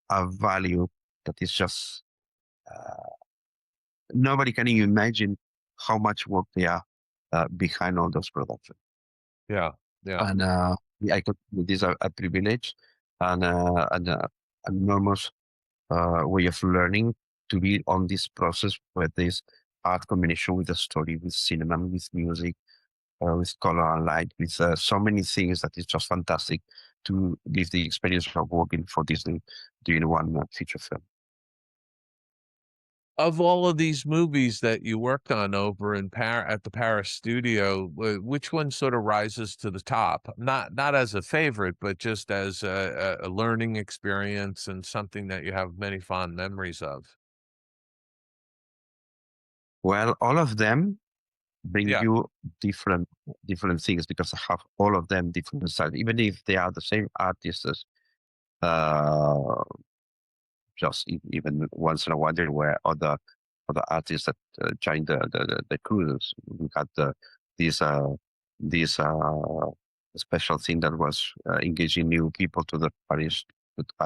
a value that is just nobody can even imagine how much work they are behind all those productions. Yeah. And I consider this a privilege and an enormous way of learning to be on this process with this art combination with the story, with cinema, with music, with color and light, with so many things that is just fantastic to give the experience of working for Disney doing one feature film. Of all of these movies that you worked on over in at the Paris studio, which one sort of rises to the top? Not as a favorite, but just as a learning experience and something that you have many fond memories of. Well, all of them bring you different things because I have all of them different styles, even if they are the same artists. Just even once in a while there were other artists that joined the cruise. We had this special thing that was engaging new people to the Paris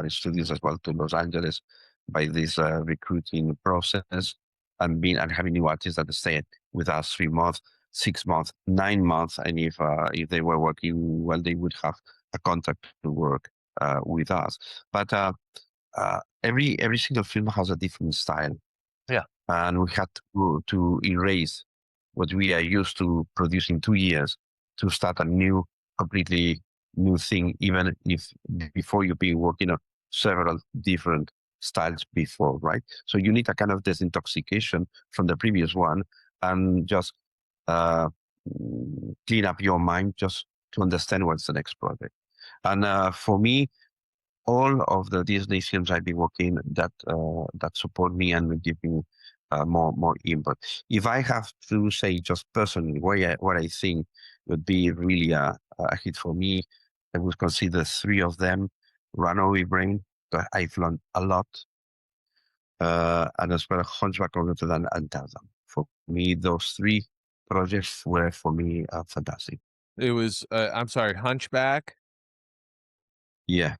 studios as well to Los Angeles by this recruiting process and having new artists that stayed with us 3 months, 6 months, 9 months, and if they were working well, they would have a contract to work with us. But every single film has a different style. Yeah. And we had to erase what we are used to produce in 2 years to start a completely new thing, even if before you've been working on several different styles before, right? So you need a kind of disintoxication from the previous one and just clean up your mind just to understand what's the next project. And for me, all of the Disney films I've been working that support me and give me more input. If I have to say just personally what I think would be really a hit for me, I would consider 3 of them. Runaway Brain, that I've learned a lot, and as well Hunchback of Notre Dame and Tarzan. For me, those 3 projects were for me fantastic. It was I'm sorry, Hunchback. Yeah.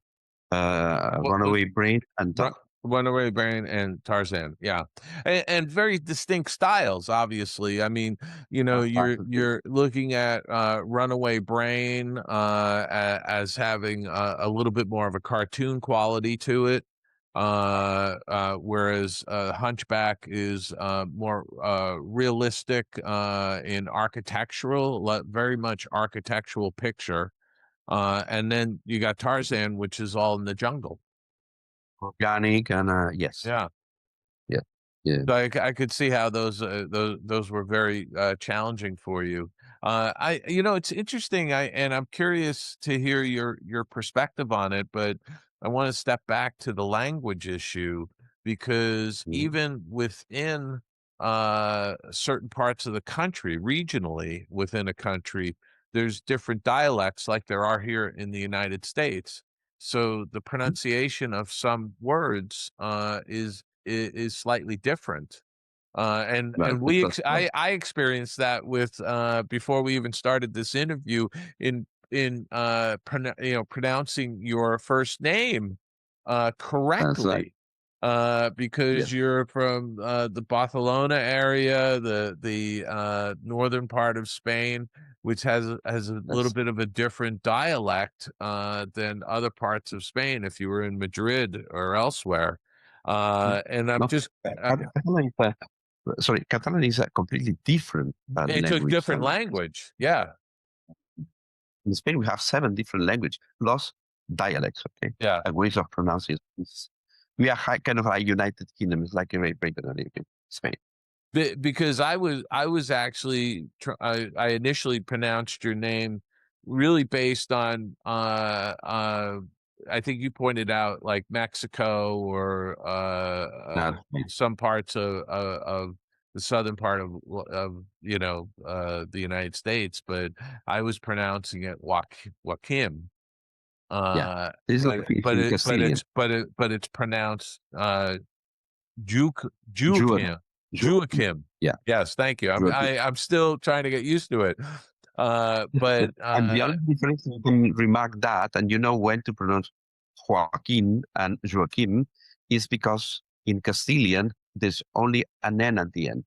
Runaway Brain and Runaway Brain and Tarzan, yeah, and very distinct styles. Obviously, I mean, you're looking at Runaway Brain as having a little bit more of a cartoon quality to it, whereas Hunchback is more realistic in architectural, very much architectural picture. And then you got Tarzan, which is all in the jungle. Organic and yes. Yeah. So I could see how those were very challenging for you. It's interesting. I'm curious to hear your perspective on it, but I want to step back to the language issue because even within certain parts of the country, regionally within a country, there's different dialects like there are here in the United States. So the pronunciation of some words is slightly different. And I experienced that with before we even started this interview in pronouncing your first name correctly. Because you're from the Barcelona area, the northern part of Spain, which has a little bit of a different dialect than other parts of Spain. If you were in Madrid or elsewhere, and I'm just sorry, Catalan is a completely different language. It's a different language, yeah. In Spain, we have 7 different languages plus dialects. Okay, yeah, and ways of pronouncing. We are kind of a United Kingdom. It's like a Great Britain in Spain. Because I was actually I initially pronounced your name really based on I think you pointed out like Mexico or some parts of the southern part of the United States, but I was pronouncing it Joaquim. This is like in Castilian. But it's pronounced Joaquim. Yeah. Yes, thank you. I'm still trying to get used to it. But and the only difference you can remark that, and you know when to pronounce Joaquín and Joaquim, is because in Castilian there's only an N at the end.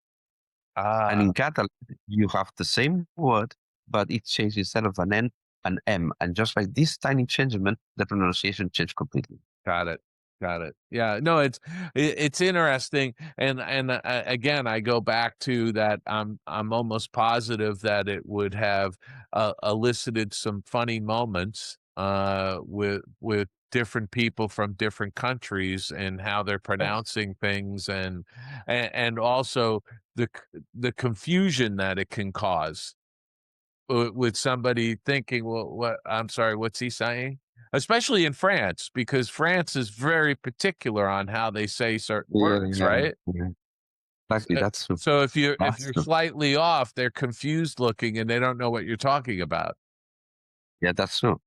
And in Catalan you have the same word, but it changes instead of an N, an M, and just like this tiny changement, the pronunciation changed completely. Got it. Yeah, no, it's interesting, and again, I go back to that. I'm almost positive that it would have elicited some funny moments with different people from different countries and how they're pronouncing things, and also the confusion that it can cause with somebody thinking, well, I'm sorry, what's he saying? Especially in France, because France is very particular on how they say certain words, right? Yeah. Exactly, that's true. So if you're slightly off, they're confused looking and they don't know what you're talking about. Yeah, that's true.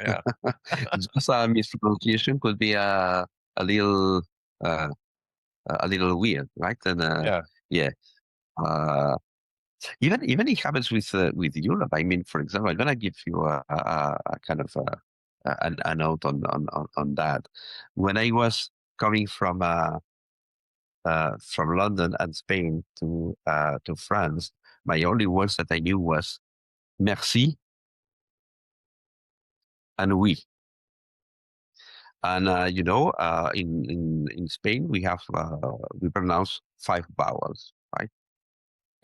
Yeah. Just a mispronunciation could be a little weird, right? And even it happens with Europe. I mean, for example, I'm gonna give you a kind of a note on that. When I was coming from London and Spain to France, my only words that I knew was merci and oui. And in Spain we have we pronounce 5 vowels, right?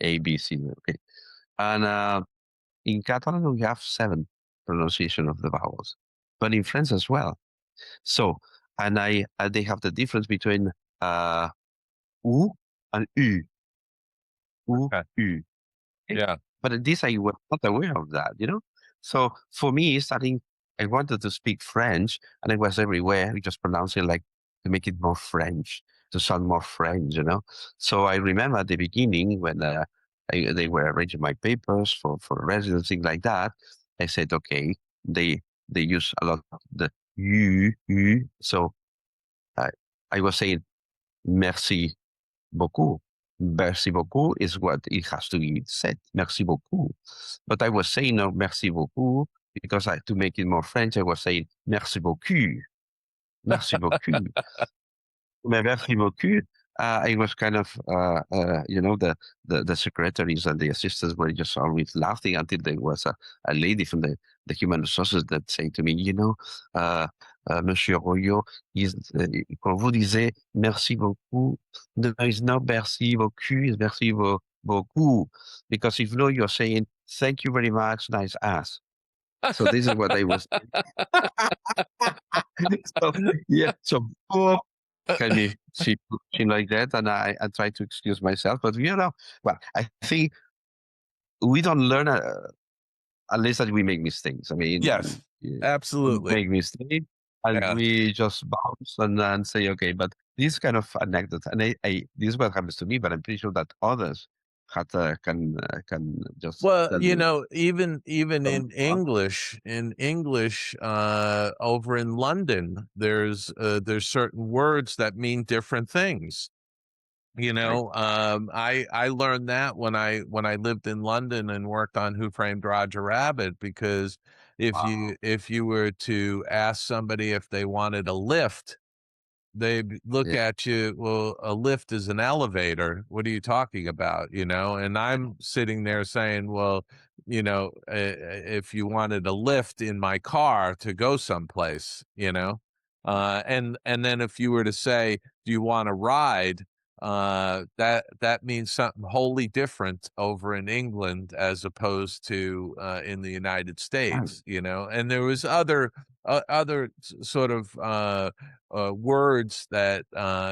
A, B, C. Okay, and in Catalan we have 7 pronunciation of the vowels, but in France as well. So, and they have the difference between U and U. U. Okay. Yeah. But this I was not aware of that, So for me, I wanted to speak French, and I was everywhere. We just pronounce it like to make it more French, to sound more French, So I remember at the beginning when they were arranging my papers for residency, things like that. I said, okay, they use a lot of the U. So I was saying merci beaucoup. Merci beaucoup is what it has to be said. Merci beaucoup. But I was saying no, merci beaucoup because to make it more French, I was saying merci beaucoup. Merci beaucoup. Merci beaucoup. I was kind of, the secretaries and the assistants were just always laughing until there was a lady from the human resources that said to me, Monsieur Royo, quand vous disiez merci beaucoup, there is no merci beaucoup, it's merci beaucoup. Because if no, you're saying thank you very much, nice ass. So this is what I was. So can be seem like that, and I try to excuse myself, but well, I think we don't learn unless that we make mistakes. I mean, yes, absolutely, we make mistakes, and we just bounce and say okay. But this kind of anecdote, and this is what happens to me, but I'm pretty sure that others can just even in English over in London there's certain words that mean different things, I learned that when I lived in London and worked on Who Framed Roger Rabbit, because if you were to ask somebody if they wanted a lift, they look at you, well, a lift is an elevator. What are you talking about? And I'm sitting there saying, well, if you wanted a lift in my car to go someplace, and then if you were to say, do you want a ride? That means something wholly different over in England as opposed to in the United States, and there was other other sort of words that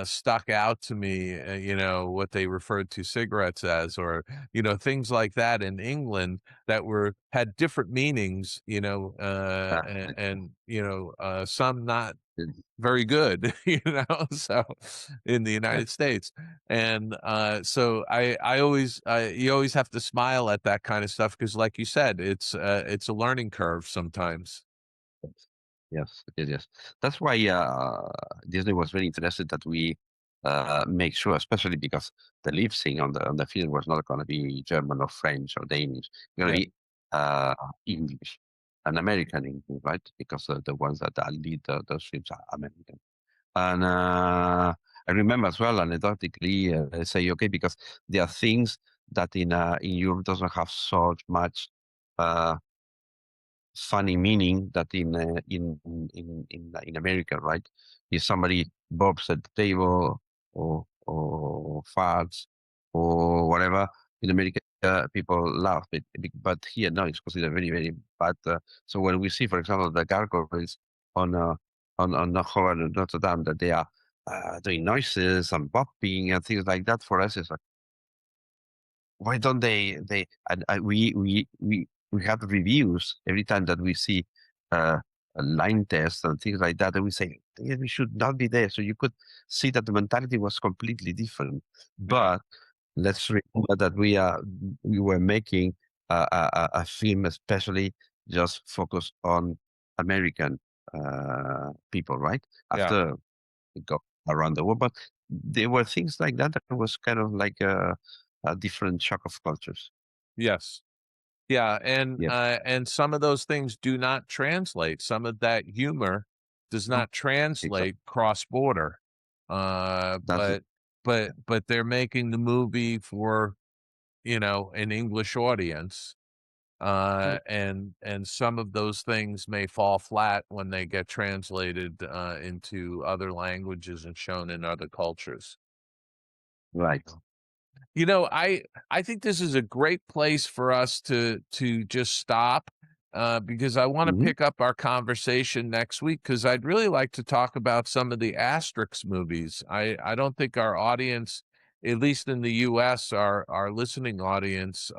stuck out to me, what they referred to cigarettes as, or, things like that in England that had different meanings, some not very good, so in the United States. And so I always, you always have to smile at that kind of stuff because, like you said, it's a learning curve sometimes. Yes. That's why Disney was very interested that we make sure, especially because the lip sync on the film was not going to be German or French or Danish. It's going to be English, and American English, right? Because the ones that lead those films are American. And I remember as well, anecdotically, I say, okay, because there are things that in Europe doesn't have so much funny meaning that in America, right? If somebody bobs at the table or farts or whatever, in America people laugh, but here no, it's considered very very bad. So when we see, for example, the gargoyles on Hallow Road Notre Dame, that they are doing noises and bopping and things like that, for us it's like, why don't they we have reviews every time that we see a line test and things like that, and we say we should not be there. So you could see that the mentality was completely different. But let's remember that we were making a film especially just focused on American people, right? After it got around the world, but there were things like that was kind of like a different shock of cultures. Yes. Yeah, and some of those things do not translate. Some of that humor does not translate cross-border. But they're making the movie for, an English audience. And some of those things may fall flat when they get translated into other languages and shown in other cultures. Right. I think this is a great place for us to just stop because I want to pick up our conversation next week because I'd really like to talk about some of the Asterix movies. I don't think our audience, at least in the U.S., our listening audience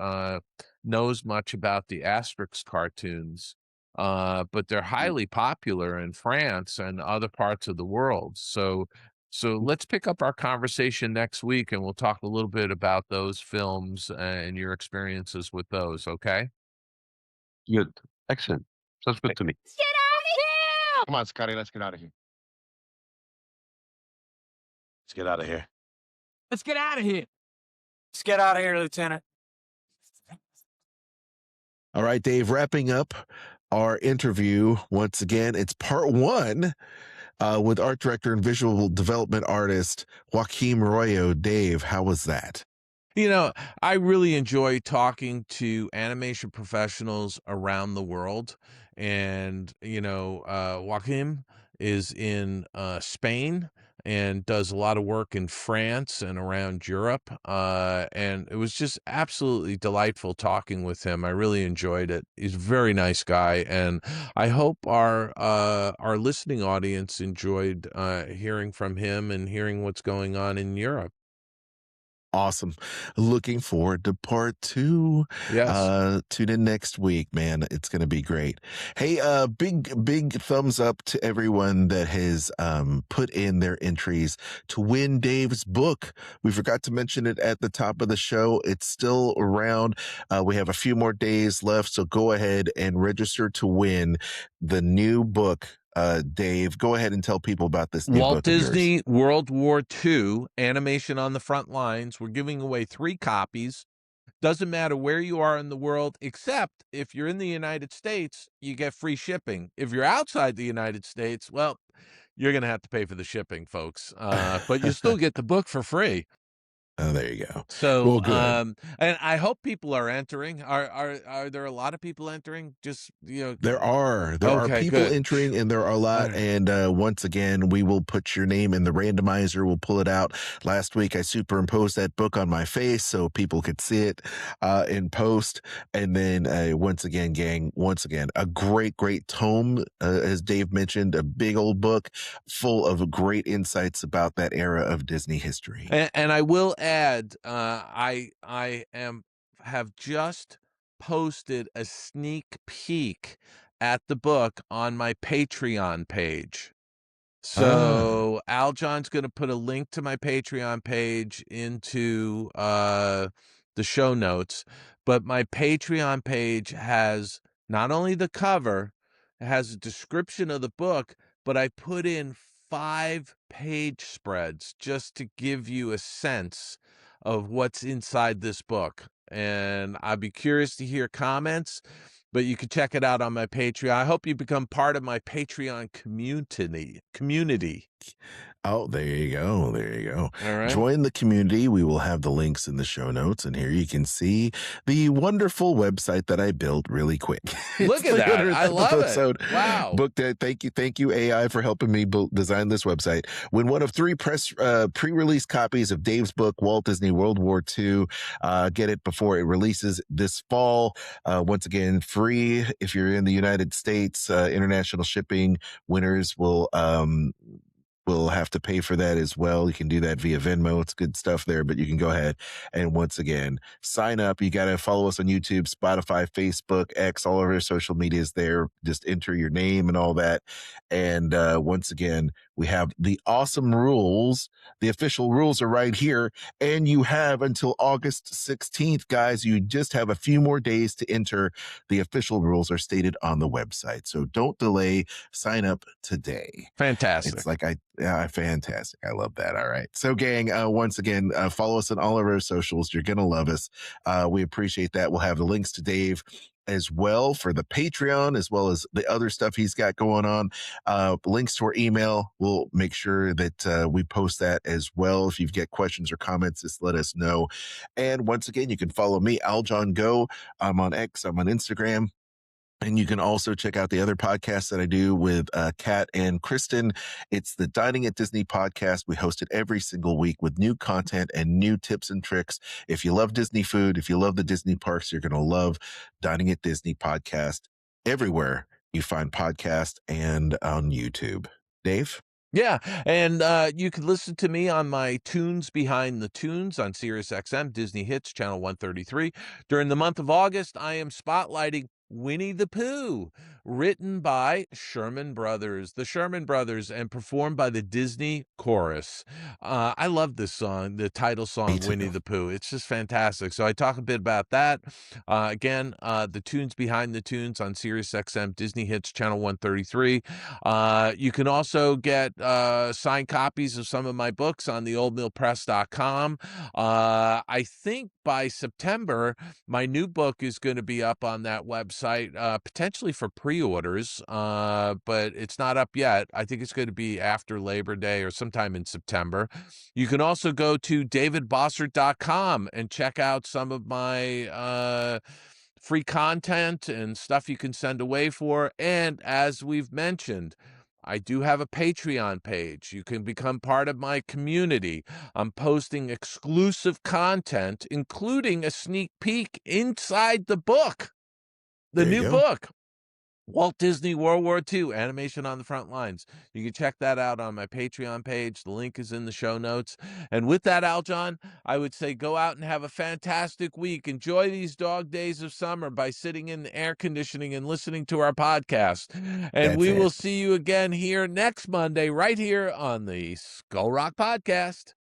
knows much about the Asterix cartoons, but they're highly popular in France and other parts of the world. So let's pick up our conversation next week and we'll talk a little bit about those films and your experiences with those, okay? Good. Excellent. Sounds good to me. Get out of here! Come on, Scotty, let's get out of here. Let's get out of here. Let's get out of here. Let's get out of here, Lieutenant. All right, Dave, wrapping up our interview. Once again, it's part one with art director and visual development artist Joaquim Royo. Dave, how was that? I really enjoy talking to animation professionals around the world. And, Joaquim is in Spain and does a lot of work in France and around Europe. And it was just absolutely delightful talking with him. I really enjoyed it. He's a very nice guy. And I hope our listening audience enjoyed hearing from him and hearing what's going on in Europe. Awesome. Looking forward to part two. Yes. Tune in next week, man. It's going to be great. Hey, big thumbs up to everyone that has put in their entries to win Dave's book. We forgot to mention it at the top of the show. It's still around. We have a few more days left, so go ahead and register to win the new book. Dave, go ahead and tell people about this new Walt book Disney World War II, Animation on the Front Lines. We're giving away 3 copies. Doesn't matter where you are in the world, except if you're in the United States, you get free shipping. If you're outside the United States, well, you're going to have to pay for the shipping, folks. But you still get the book for free. Oh, there you go. So, well, good. And I hope people are entering. Are there a lot of people entering? Just, There are Okay, people good. entering, and there are a lot. And once again, we will put your name in the randomizer. We'll pull it out. Last week, I superimposed that book on my face so people could see it in post. And then once again, gang, a great tome, as Dave mentioned, a big old book full of great insights about that era of Disney history. And I will add, I have just posted a sneak peek at the book on my Patreon page. So Aljon's going to put a link to my Patreon page into the show notes, but my Patreon page has not only the cover, it has a description of the book, but I put in 5-page spreads just to give you a sense of what's inside this book. And I'd be curious to hear comments, but you can check it out on my Patreon. I hope you become part of my Patreon community. Oh, there you go. All right. Join the community. We will have the links in the show notes. And here you can see the wonderful website that I built really quick. Look at that. I love it. Wow. Book that. Thank you, AI, for helping me design this website. Win one of 3 pre-release copies of Dave's book, Walt Disney World War II. Get it before it releases this fall. Once again, free if you're in the United States. International shipping. Winners will have to pay for that as well. You can do that via Venmo. It's good stuff there, but you can go ahead and once again, sign up. You got to follow us on YouTube, Spotify, Facebook, X, all of our social medias there. Just enter your name and all that. And once again, we have the awesome rules. The official rules are right here. And you have until August 16th, guys. You just have a few more days to enter. The official rules are stated on the website. So don't delay. Sign up today. Fantastic. It's like fantastic. I love that. All right. So gang, once again, follow us on all of our socials. You're going to love us. We appreciate that. We'll have the links to Dave as well for the Patreon, as well as the other stuff he's got going on. Links to our email. We'll make sure that we post that as well. If you've got questions or comments, just let us know. And once again, you can follow me, Aljon Go. I'm on X. I'm on Instagram. And you can also check out the other podcasts that I do with Kat and Kristen. It's the Dining at Disney podcast. We host it every single week with new content and new tips and tricks. If you love Disney food, if you love the Disney parks, you're going to love Dining at Disney podcast everywhere you find podcasts and on YouTube. Dave? Yeah, and you can listen to me on my Tunes Behind the Tunes on SiriusXM, Disney Hits, Channel 133. During the month of August, I am spotlighting Winnie the Pooh, written by the Sherman Brothers, and performed by the Disney Chorus. I love this song, the title song, Winnie the Pooh. It's just fantastic. So I talk a bit about that. Again, the Tunes Behind the Tunes on SiriusXM, Disney Hits, Channel 133. You can also get signed copies of some of my books on theoldmillpress.com. I think by September, my new book is going to be up on that website, potentially for pre-orders, but it's not up yet. I think it's going to be after Labor Day or sometime in September. You can also go to davidbossert.com and check out some of my free content and stuff you can send away for. And as we've mentioned, I do have a Patreon page. You can become part of my community. I'm posting exclusive content, including a sneak peek inside the book, the new book, Walt Disney World War II, Animation on the Front Lines. You can check that out on my Patreon page. The link is in the show notes. And with that, Aljon, I would say go out and have a fantastic week. Enjoy these dog days of summer by sitting in the air conditioning and listening to our podcast. And we will see you again here next Monday, right here on the Skull Rock Podcast.